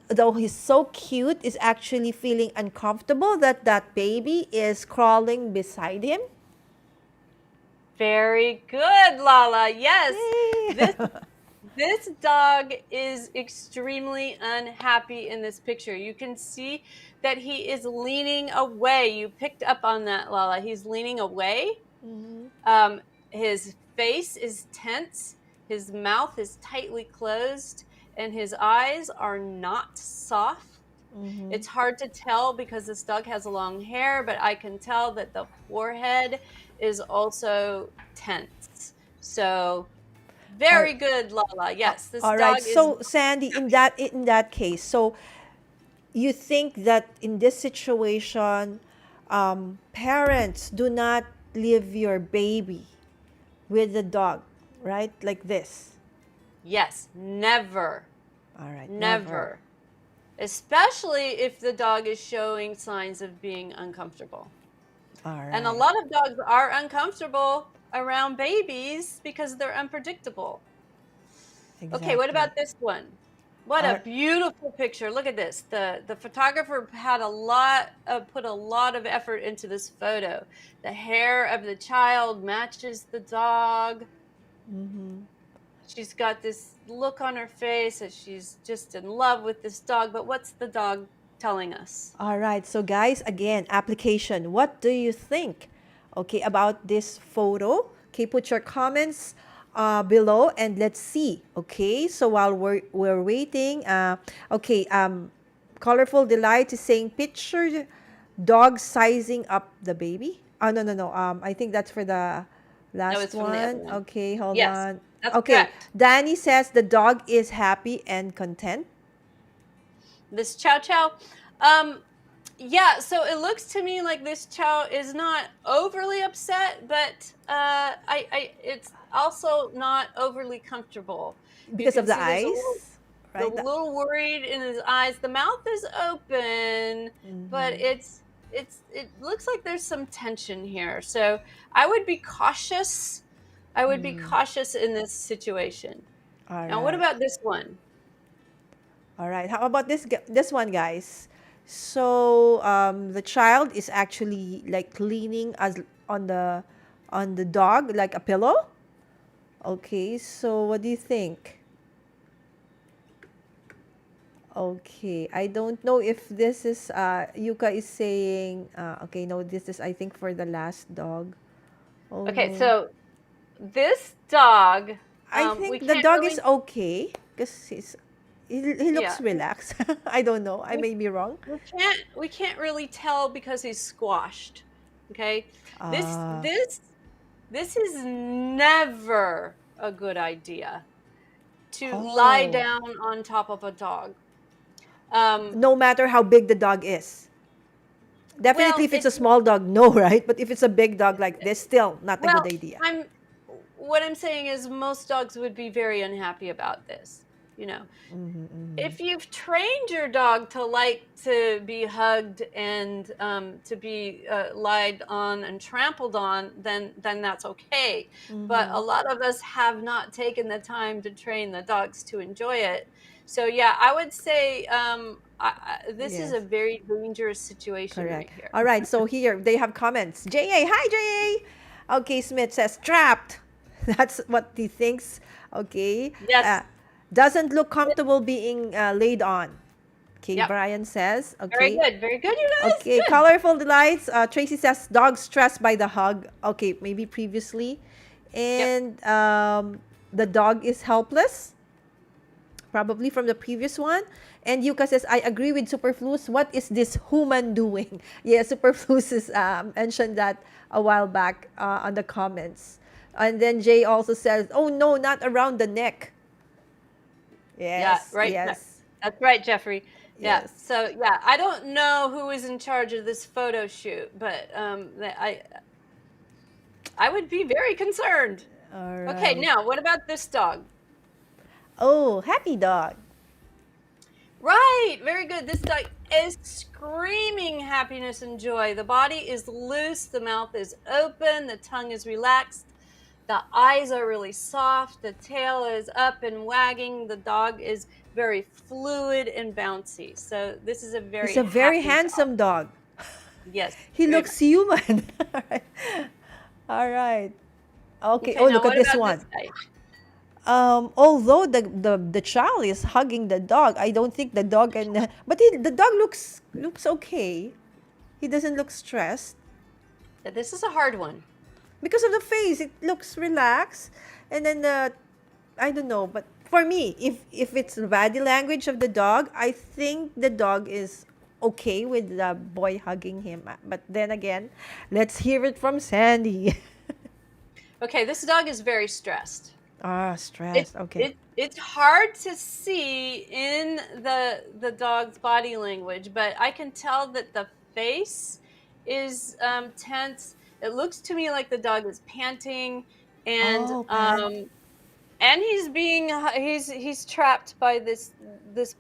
though he's so cute, is actually feeling uncomfortable that that baby is crawling beside him. very good, Lala. Yes. Yay! This this dog is extremely unhappy in this picture. You can see that he is leaning away. You picked up on that, Lala. He's leaning away. Mhm, Um, his face is tense, his mouth is tightly closed, and his eyes are not soft. mhm. It's hard to tell because this dog has long hair, but I can tell that the forehead is also tense. So, All, very good, Lala. Yes, this all right. dog is So Sandy, in that case, so you think that in this situation, parents do not leave your baby with the dog, right? Like this. yes, never, All right, never. never. Especially if the dog is showing signs of being uncomfortable. All And a right, lot of dogs are uncomfortable around babies because they're unpredictable. Okay, what exactly. about this one? What All a right. beautiful picture. Look at this. The photographer had put a lot of effort into this photo. The hair of the child matches the dog. Mm-hmm. She's got this look on her face that she's just in love with this dog, but what's the dog telling us? All right. So guys, again, application. What do you think? Okay, about this photo. Okay, put your comments below and let's see. Okay, so while we're waiting, okay, colorful delight is saying picture dog sizing up the baby. Oh no no no. I think that's for the No, last it's from the other one. one. Okay, hold Yes, on. that's Okay, correct. Danny says the dog is happy and content. This Chow Chow. Um, yeah, so it looks to me like this Chow is not overly upset, but it's also not overly comfortable. You Because of can the see eyes, the right? little worried in his eyes. The mouth is open, but Mm-hmm. it looks like there's some tension here. So I would be cautious. I would be Mm. cautious in this situation. All Now, what right. about this one? All right. How about this one, guys? So the child is actually like leaning as on the dog like a pillow. Okay. So what do you think? Okay. I don't know if this is Yuka is saying okay, no, this is I think for the last dog. Oh Okay, no. so this dog, I we think the can't dog is really, okay because he looks yeah, relaxed. I don't know. I we may be wrong. we can't really tell because he's squashed. Okay, this Uh, this this is never a good idea to lie oh, down on top of a dog. Um, no matter how big the dog is. Definitely, well, if it's a small dog, no, right? But if it's a big dog like this, still not a well, good idea. I'm what I'm saying is most dogs would be very unhappy about this. You know, Mm-hmm, mm-hmm. if you've trained your dog to like to be hugged and to be lied on and trampled on, then that's okay. But Mm-hmm. a lot of us have not taken the time to train the dogs to enjoy it. So yeah, I would say this is a Yes, very dangerous situation correct. right here. All right, so here they have comments. JA, hi JA. Okay, Smith says trapped. That's what he thinks. Okay. Yes. Doesn't look comfortable being laid on. Okay, Yep. Brian says. Very Okay. good. Very good, you guys. Okay, Good. colorful delights. Tracy says dog stressed by the hug. Okay, maybe previously, Yep. and the dog is helpless, probably from the previous one. And Yuka says, I agree with Superfluous. What is this human doing? Yeah, Superfluous is mentioned that a while back on the comments. And then Jay also says, oh no, not around the neck. Yeah, Yes, right. yes, That's right, Jeffrey. Yeah. yes. So yeah, I don't know who is in charge of this photo shoot, but I would be very concerned. All Okay, right. now what about this dog? Oh, happy dog. Right, very good. This dog is screaming happiness and joy. The body is loose, the mouth is open, the tongue is relaxed, the eyes are really soft, the tail is up and wagging, the dog is very fluid and bouncy. So this is a He's very a very happy dog. handsome dog. Yes, He very looks much. human. All right. All right. Okay. Okay, Oh, now look at what this about one. this guy? Although the child is hugging the dog, I don't think the dog can. But the dog looks okay. He doesn't look stressed This is a hard one. because of the face. It looks relaxed, and then the I don't know. But for me, if it's the body language of the dog, I think the dog is okay with the boy hugging him. But then again, let's hear it from Sandy. Okay, this dog is very stressed. Stressed. Okay. It's hard to see in the dog's body language, but I can tell that the face is tense. It looks to me like the dog is panting, and Oh, Pat. um, and he's trapped by this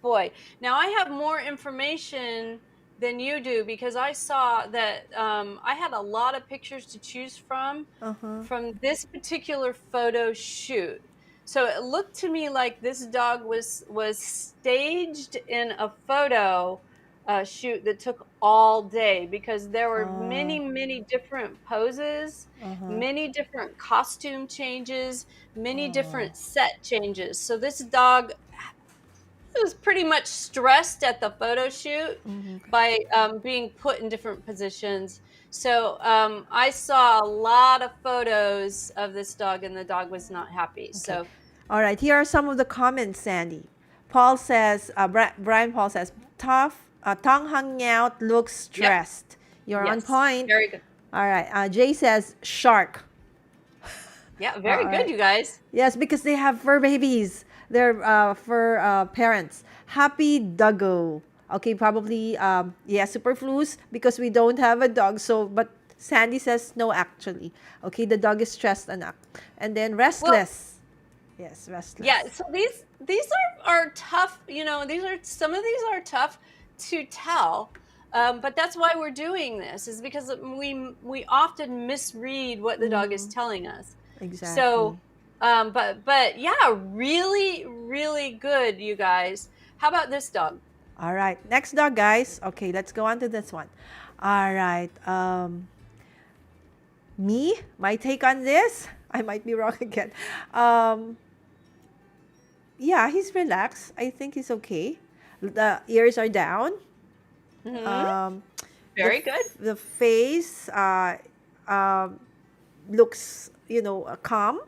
boy. Now I have more information than you do because I saw that I had a lot of pictures to choose Uh-huh. from this particular photo shoot. So it looked to me like this dog was staged in a photo shoot that took all day because there were Oh, many different poses, uh-huh. many different costume changes, many Oh. different set changes. So this dog was pretty much stressed at the photo shoot Mm-hmm. by being put in different positions. So I saw a lot of photos of this dog, and the dog was not happy. Okay. So All right. Here are some of the comments, Sandy. Paul says, Brian Paul says, tough, tongue hung out, looks yep, stressed. You're on yes, point. very good. All right. Jay says, shark. Yeah, All very good, right. you guys. Yes, because they have fur babies. They're fur parents. Happy doggo. Okay, probably yeah, superfluous because we don't have a dog. So, but Sandy says no, actually. Okay, the dog is stressed enough. And then Well, restless. Yes, yeah. restless. So these are tough. You know, some of these are tough to tell. But that's why we're doing this is because we often misread what the dog is Mm, telling us. So, exactly. but yeah, really good, you guys. How about this dog? All right, next dog, guys. Okay, let's go on to this one. All right. My take on this, I might be wrong again. Um, yeah, he's relaxed. I think he's okay. The ears are down. Hmm. Um, Very good. the face um, looks, calm.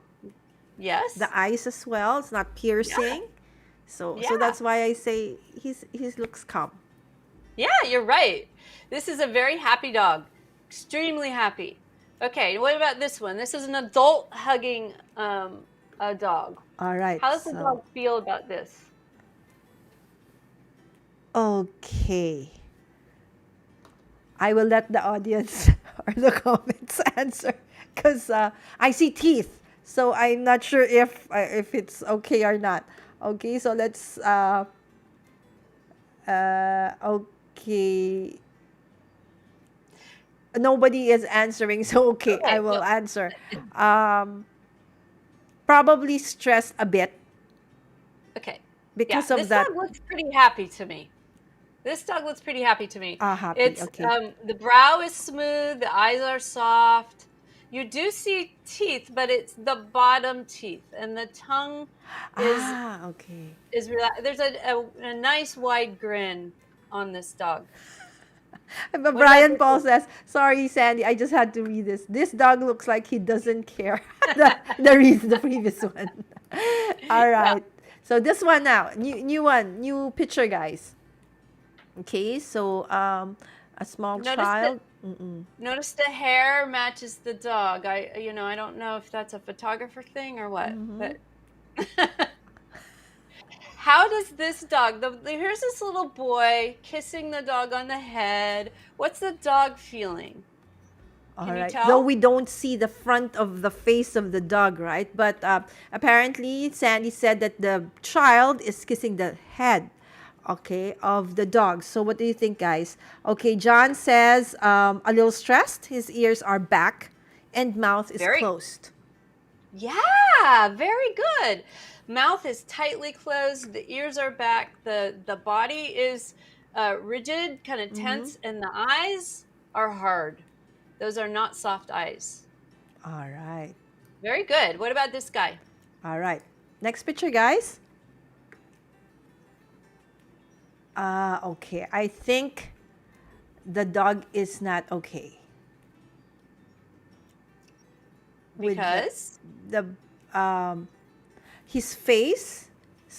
Yes. The eyes as well. It's not Yeah. piercing. So Yeah. that's why I say he looks calm. Yeah, you're right. This is a very happy dog. Extremely happy. Okay, what about this one? This is an adult hugging a dog. All right. How does the dog So feel about this? okay, I will let the audience or the comments answer because I see teeth. So I'm not sure if it's okay or not. Okay, so let's okay. Nobody is answering, so okay, I Okay, will well, answer. Um, Probably stressed a bit okay. Yeah, because of this that. dog looks pretty happy to me. This dog looks pretty happy to me. Happy. It's Okay. the brow is smooth, the eyes are soft. You do see teeth, but it's the bottom teeth, and the tongue is Okay. there's a nice wide grin on this dog. But What about Brian this Paul one? says, "Sorry, Sandy, I just had to read this. This dog looks like he doesn't care." The previous one. All Yeah. right. So this one now, new one, new picture, guys. Okay, so a small Notice that child. Mm-mm. notice the hair matches the dog. I don't know if that's a photographer thing or what, Mm-hmm. but how does this dog, here's this little boy kissing the dog on the head. What's the dog feeling? All Can you right. Though tell? we don't see the front of the face of the dog, right? But apparently, Sandy said that the child is kissing the head okay, of the dog. So what do you think, guys? Okay, John says a little stressed. His ears are back and mouth is Very, closed. yeah, very good. Mouth is tightly closed. The ears are back. The body is rigid, kind of Mm-hmm. tense, and the eyes are hard. Those are not soft eyes. All right. Very good. What about this guy? All right. Next picture, guys. Okay. I think the dog is not okay. With Because the his face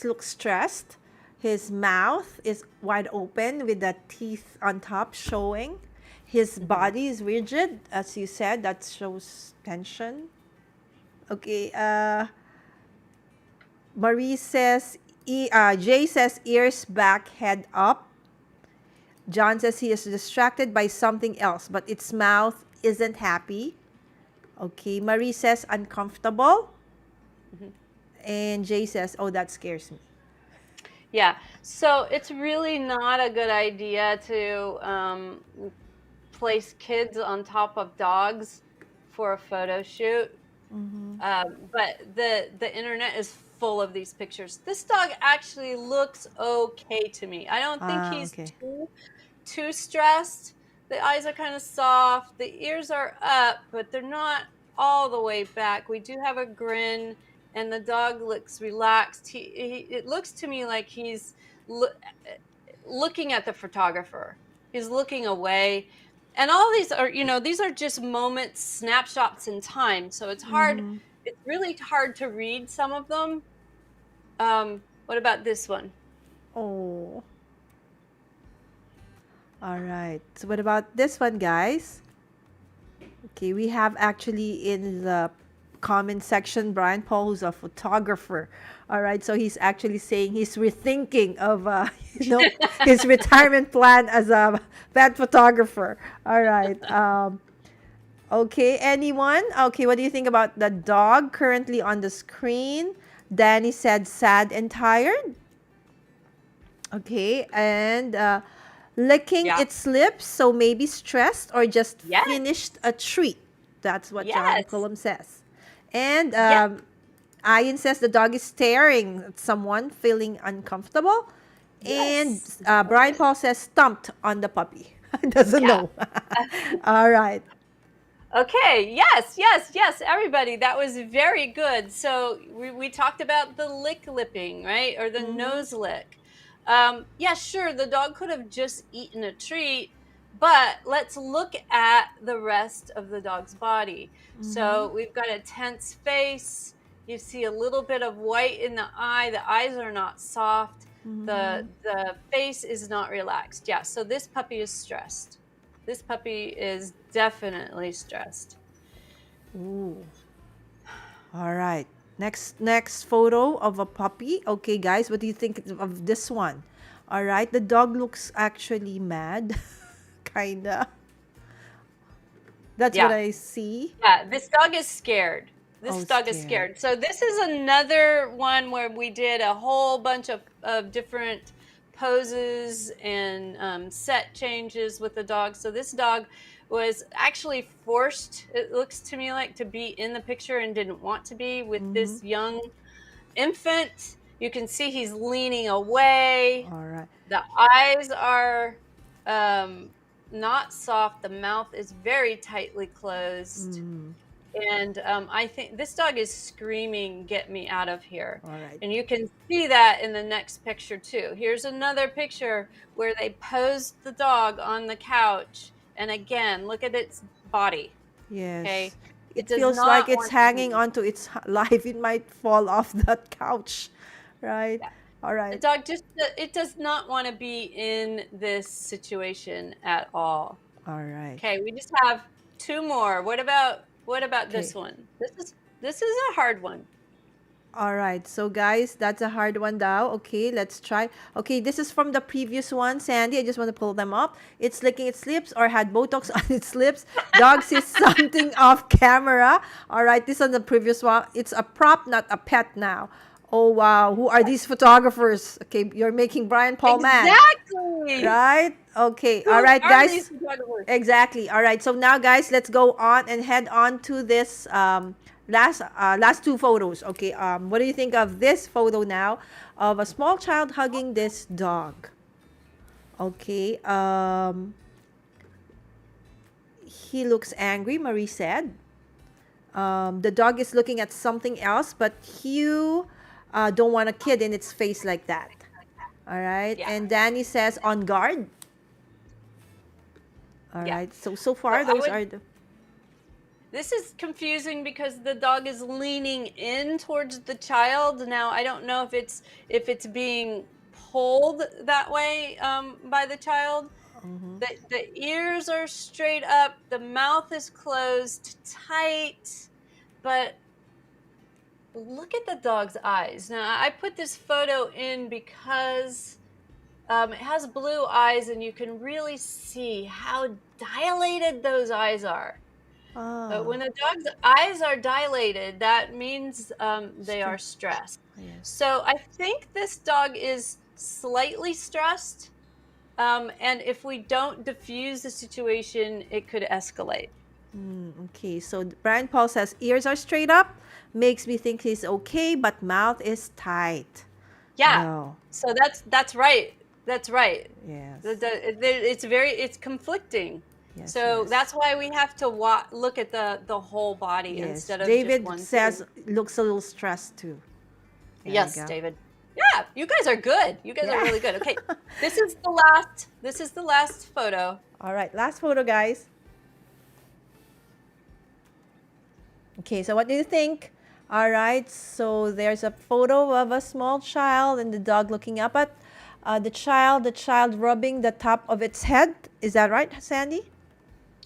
looks stressed. His mouth is wide open with the teeth on top showing. His body is rigid, as you said, that shows tension. Okay, Marie says, Jay says ears back, head up. John says he is distracted by something else, but its mouth isn't happy. Okay, Marie says uncomfortable. And Jay says, oh, that scares me. yeah, so it's really not a good idea to place kids on top of dogs for a photo shoot. But the internet is full of these pictures. This dog actually looks okay to me. I don't think he's Okay. too stressed. The eyes are kind of soft. The ears are up, but they're not all the way back. We do have a grin, and the dog looks relaxed. It looks to me like he's looking at the photographer. He's looking away. And all these are, these are just moments, snapshots in time. So it's hard. It's really hard to read some of them. What about this one? Oh. All right. So what about this one, guys? Okay, we have actually in the comment section Brian Paul, who's a photographer. All right, so he's actually saying he's rethinking of his retirement plan as a pet photographer. All right. Okay, anyone? Okay, what do you think about the dog currently on the screen? Danny said sad and tired. Okay, and licking Yeah. its lips, so maybe stressed or just Yes. finished a treat. That's what John Yes. Cullum says. And Yeah. Ian says the dog is staring at someone, feeling uncomfortable. Yes. And Brian Paul says stumped on the puppy. Doesn't know. All right. Okay. Yes. Everybody, that was very good. So we talked about the lipping, right? Or the nose lick. Yeah, sure. The dog could have just eaten a treat, but let's look at the rest of the dog's body. So we've got a tense face. You see a little bit of white in the eye. The eyes are not soft. The face is not relaxed. Yeah, so this puppy is stressed. This puppy is definitely stressed. Ooh. All right. Next photo of a puppy. Okay, guys, what do you think of this one? All right, the dog looks actually mad, kinda. That's Yeah. what I see. Yeah, this dog is scared. This Oh, dog is scared. So this is another one where we did a whole bunch of different poses and set changes with the dog. So this dog was actually forced, it looks to me like, to be in the picture and didn't want to be with this young infant. You can see he's leaning away. All right. The eyes are not soft. The mouth is very tightly closed. And I think this dog is screaming, "Get me out of here." All right. And you can see that in the next picture too. Here's another picture where they posed the dog on the couch. And again, look at its body. Yes. Okay. It does feels not like it's want to hanging move. onto its life. It might fall off that couch, right? Yeah. All The right. dog it does not want to be in this situation at all. All right. Okay, we just have two more. What about this Okay. one? This is a hard one. All right. So, guys, that's a hard one now. Okay, let's try. Okay, this is from the previous one, Sandy. I just want to pull them up. It's licking its lips or had Botox on its lips. Dog sees something off camera. All right, this on the previous one. It's a prop, not a pet now. Oh, wow. Who are these photographers? Okay, you're making Brian Paul mad. Exactly. Right? Okay. All Who right, are these guys. photographers? Exactly. All right. So now, guys, let's go on and head on to this last two photos. Okay. What do you think of this photo now of a small child hugging this dog? Okay. He looks angry, Marie said. The dog is looking at something else, but you don't want a kid in its face like that. All right. Yeah. And Danny says on guard. All Yeah. right. So So far, those are the. this is confusing because the dog is leaning in towards the child. Now, I don't know if it's being pulled that way by the child. The ears are straight up, the mouth is closed tight, but look at the dog's eyes. Now, I put this photo in because it has blue eyes, and you can really see how dilated those eyes are. But when Ah, a dog's eyes are dilated, that means they are stressed. yes. So I think this dog is slightly stressed. And if we don't diffuse the situation, it could escalate. Okay, so Brian Paul says ears are straight up, makes me think he's okay, but mouth is tight. Yeah. Wow. So that's right. That's right. Yes. It's conflicting. Yes, So yes. that's why we have to look at the whole body Yes. instead of just David one says thing. looks a little stressed too. There Yes, we go. David. Yeah, you guys are good. You guys are Yeah. really good. Okay. This is the last photo. All right, last photo, guys. Okay, so what do you think? All right, so there's a photo of a small child and the dog looking up at the child rubbing the top of its head. Is that right, Sandy?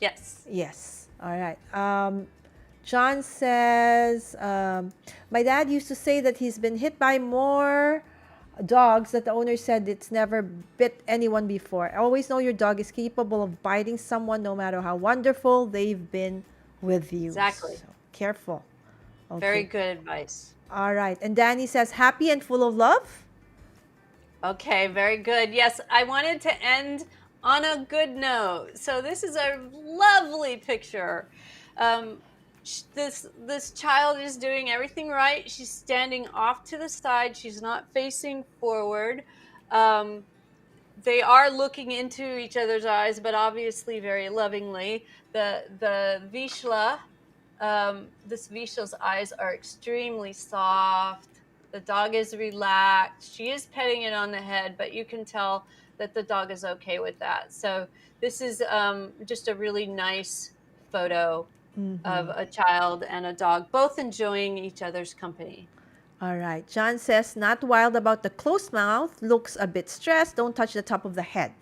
Yes. Yes. All right. John says, my dad used to say that he's been hit by more dogs that the owner said it's never bit anyone before. Always know your dog is capable of biting someone no matter how wonderful they've been with you. Exactly. So, careful. Okay. Very good advice. All right. And Danny says, happy and full of love. Okay, very good. Yes, I wanted to end on a good note. So this is a lovely picture. This child is doing everything right. She's standing off to the side. She's not facing forward. They are looking into each other's eyes, but obviously very lovingly. The Vishla, this Vishla's eyes are extremely soft. The dog is relaxed. She is petting it on the head, but you can tell that the dog is okay with that. So this is just a really nice photo of a child and a dog, both enjoying each other's company. All right. John says, not wild about the closed mouth. Looks a bit stressed. Don't touch the top of the head.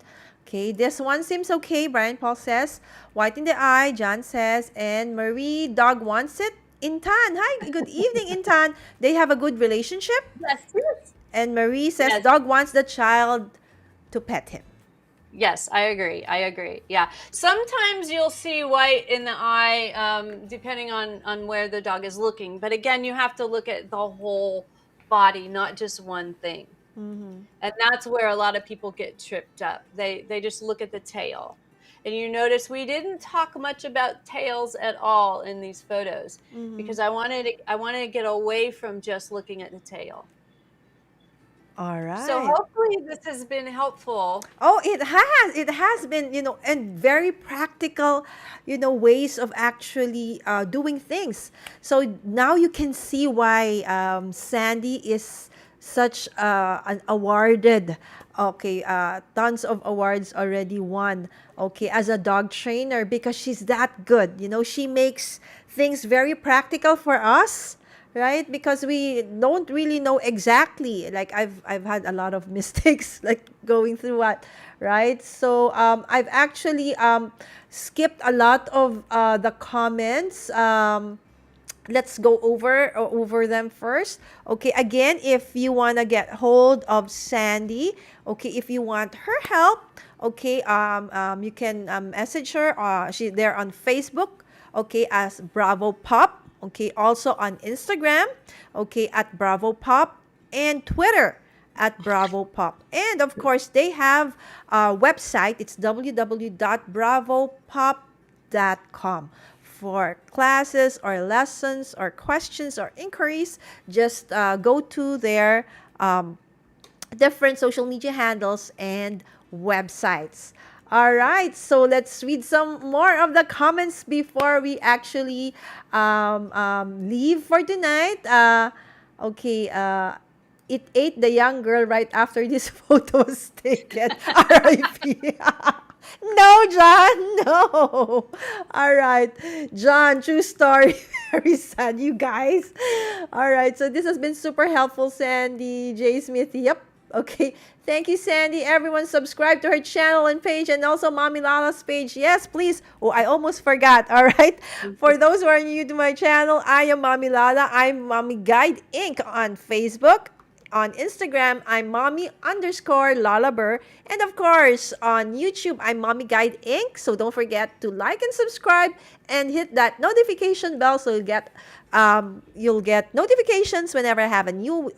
Okay, this one seems okay. Brian Paul says, white in the eye. John says, and Marie, dog wants it. Intan, hi, good evening, Intan. They have a good relationship. Yes. And Marie says, Yes. dog wants the child to pet him. Yes, I agree. Yeah. Sometimes you'll see white in the eye, depending on where the dog is looking. But again, you have to look at the whole body, not just one thing. And that's where a lot of people get tripped up. They just look at the tail. And you notice we didn't talk much about tails at all in these photos because I wanted to get away from just looking at the tail. All right. So hopefully this has been helpful. Oh, it has. It has been, and very practical, ways of actually doing things. So now you can see why Sandy is such an awarded, tons of awards already won, as a dog trainer because she's that good. She makes things very practical for us. Right, because we don't really know exactly. Like I've had a lot of mistakes, like going through what, right? So I've actually skipped a lot of the comments. Let's go over them first. Okay, again, if you want to get hold of Sandy, if you want her help, you can message her. She's there on Facebook, as Bravo Pop. Also on Instagram, at Bravo Pop. and Twitter at Bravo Pop. And of course, they have a website. It's www.bravopop.com. For classes or lessons or questions or inquiries, just go to their different social media handles and websites. All right, so let's read some more of the comments before we actually leave for tonight. Okay, it ate the young girl right after this photo was taken. R.I.P. No, John, no. All right, John, true story. Very sad, you guys. All right, so this has been super helpful, Sandy J. Smith. Yep. Okay. Thank you, Sandy. Everyone subscribe to her channel and page and also Mommy Lala's page. Yes, please. Oh, I almost forgot. All right. For those who are new to my channel, I am Mommy Lala. I'm Mommy Guide Inc. on Facebook. On Instagram, I'm mommy_Lalaber. And of course, on YouTube, I'm Mommy Guide Inc. So don't forget to like and subscribe and hit that notification bell so you'll get notifications whenever I have a new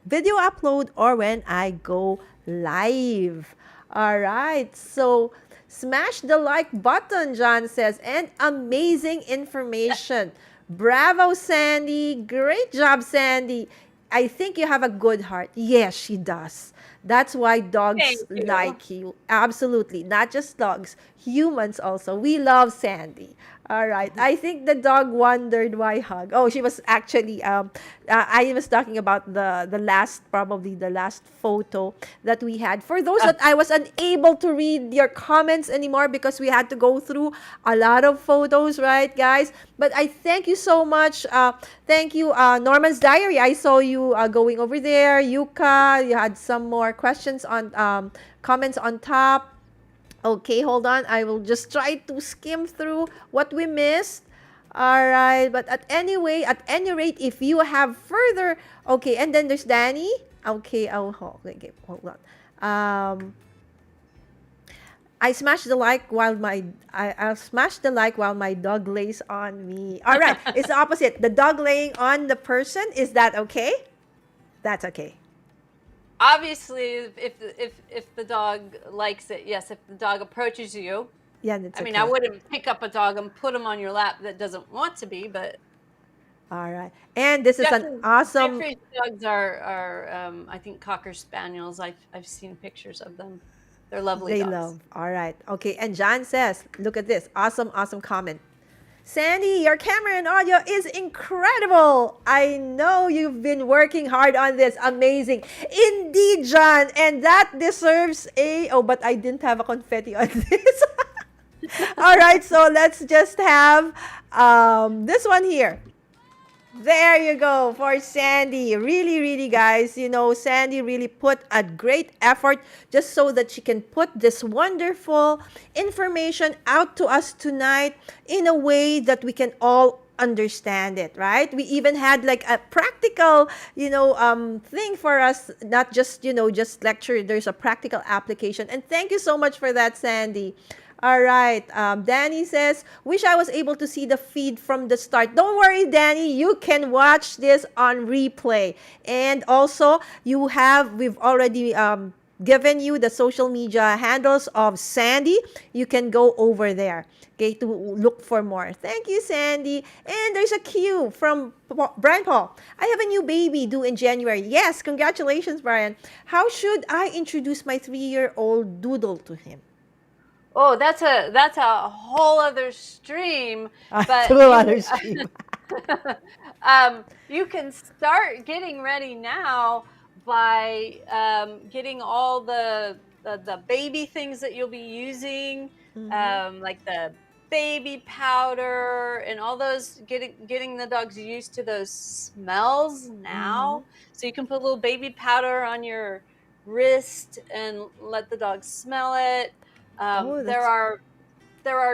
video upload or when I go live. All right. So smash the like button, John says, and amazing information. Bravo, Sandy. Great job, Sandy. I think you have a good heart. Yes, she does. That's why dogs Thank you. like you. Absolutely. Not just dogs, humans also. We love Sandy. All right. I think the dog wondered why hug. Oh, she was actually I was talking about the last, probably the last photo that we had. For those that I was unable to read your comments anymore because we had to go through a lot of photos, right, guys? But I thank you so much. Thank you, Norman's Diary. I saw you going over there. Yuka, you had some more questions on comments on top. Okay, hold on. I will just try to skim through what we missed. All right, but at any rate, if you have further, okay, and then there's Danny. Okay, okay, hold on. I'll smash the like while my dog lays on me. All right, it's the opposite. The dog laying on the person. Is that okay? That's okay. Obviously, if the dog likes it, yes. If the dog approaches you, Yeah, that's I mean, okay. I wouldn't pick up a dog and put him on your lap that doesn't want to be, but All right, and this is an Jeffrey's awesome. dogs are I think Cocker Spaniels. I've seen pictures of them. They're lovely They dogs. love. All right. Okay. And John says, look at this. Awesome, awesome comment. Sandy, your camera and audio is incredible. I know you've been working hard on this. Amazing. Indeed, John. And that deserves a... Oh, but I didn't have a confetti on this. All right. So let's just have this one here. There you go for Sandy. Really, really, guys, Sandy really put a great effort just so that she can put this wonderful information out to us tonight in a way that we can all understand it, right? We even had like a practical, thing for us, not just, just lecture. There's a practical application. And thank you so much for that, Sandy. All right. Danny says, wish I was able to see the feed from the start. Don't worry, Danny. You can watch this on replay. And also, we've already given you the social media handles of Sandy. You can go over there, okay, to look for more. Thank you, Sandy. And there's a cue from Brian Paul. I have a new baby due in January. Yes, congratulations, Brian. How should I introduce my 3-year-old Doodle to him? Oh, that's a whole other stream. But whole other stream. You can start getting ready now by getting all the baby things that you'll be using, like the baby powder and all those. Getting the dogs used to those smells now, so you can put a little baby powder on your wrist and let the dog smell it. There are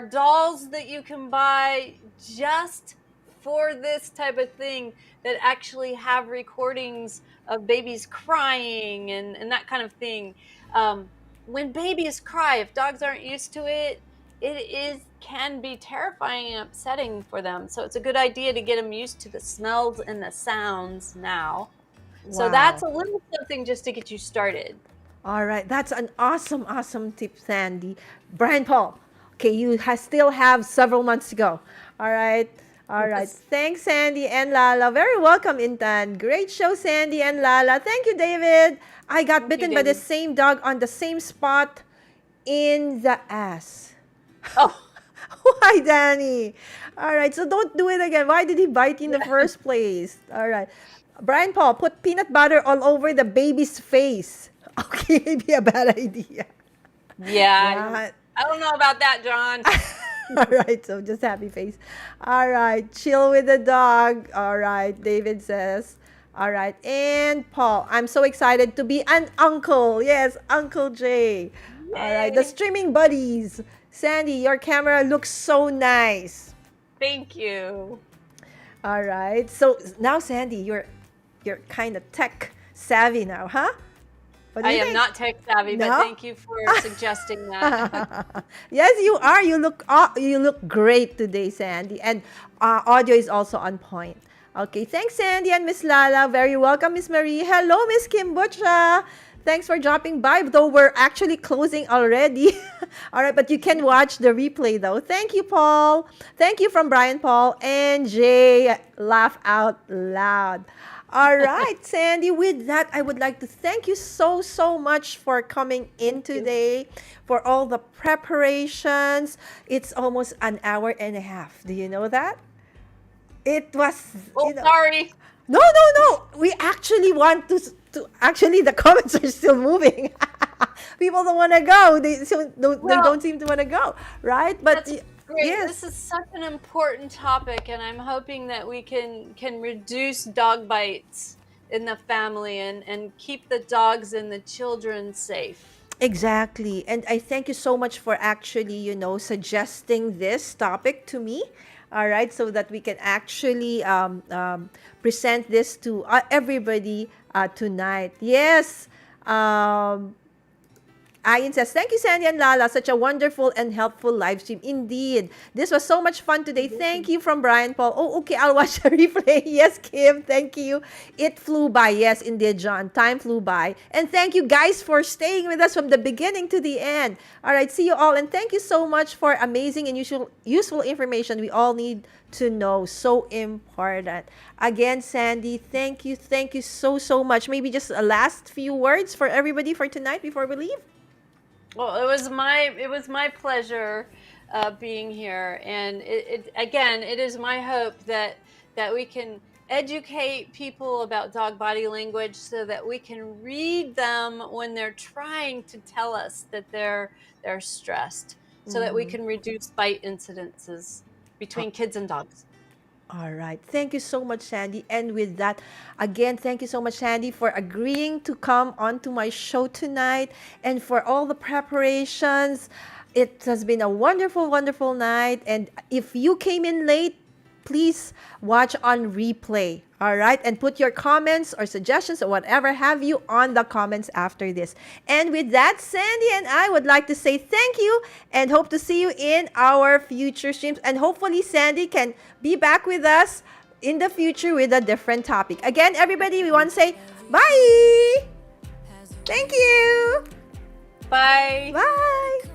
dolls that you can buy just for this type of thing that actually have recordings of babies crying and that kind of thing. When babies cry, if dogs aren't used to it, can be terrifying and upsetting for them. So it's a good idea to get them used to the smells and the sounds now. So that's a little something just to get you started. All right, that's an awesome, awesome tip, Sandy. Brian Paul, okay, you still have several months to go. All right, all right. Yes. Thanks, Sandy and Lala. Very welcome, Intan. Great show, Sandy and Lala. Thank you, David. I got Thank you, bitten by the David. same dog on the same spot in the ass. Oh, Why, Danny? All right, so don't do it again. Why did he bite you in the first place? All right. Brian Paul, put peanut butter all over the baby's face. Okay, maybe a bad idea. yeah. Yeah. I don't know about that, John. All right, so just happy face. All right, chill with the dog. All right, David says. All right, and Paul, I'm so excited to be an uncle. Yes, Uncle Jay. All right, the Yay. streaming buddies. Sandy, your camera looks so nice. Thank you. All right. So now, Sandy, you're kind of tech savvy now, huh? What do I you am think? not tech savvy, but No? thank you for suggesting that. Yes, you are. You look great today, Sandy, and audio is also on point. Okay, thanks, Sandy and Miss Lala. Very welcome, Miss Marie. Hello, Miss Kimbucha. Thanks for dropping by, though we're actually closing already. All right, but you can watch the replay, though. Thank you, Paul. Thank you from Brian Paul and Jay. Laugh out loud. All right, Sandy, with that, I would like to thank you so, so much for coming in Thank you. today, for all the preparations. It's almost an hour and a half. Do you know that? It was, Oh, sorry. no, no, no. We actually want to actually, the comments are still moving. People don't want to go. They Well, don't seem to want to go, right? But that's great. yes, This is such an important topic, and I'm hoping that we can reduce dog bites in the family and keep the dogs and the children safe. exactly. And I thank you so much for actually, suggesting this topic to me. All right, so that we can actually present this to everybody tonight. Yes. Um, Ayin says, thank you, Sandy and Lala. Such a wonderful and helpful live stream. Indeed. This was so much fun today. Thank you from Brian Paul. Oh, okay. I'll watch the replay. Yes, Kim. Thank you. It flew by. Yes, indeed, John. Time flew by. And thank you guys for staying with us from the beginning to the end. All right. See you all. And thank you so much for amazing and useful information we all need to know. So important. Again, Sandy, thank you. Thank you so, so much. Maybe just a last few words for everybody for tonight before we leave. Well, it was my pleasure being here, and it is my hope that we can educate people about dog body language so that we can read them when they're trying to tell us that they're stressed, so that we can reduce bite incidences between kids and dogs. All right. Thank you so much, Sandy. And with that, again, thank you so much, Sandy, for agreeing to come onto my show tonight and for all the preparations. It has been a wonderful, wonderful night. And if you came in late, please watch on replay. All right. And put your comments or suggestions or whatever have you on the comments after this. And with that, Sandy and I would like to say thank you and hope to see you in our future streams. And hopefully, Sandy can be back with us in the future with a different topic. Again, everybody, we want to say bye. Thank you. Bye. Bye.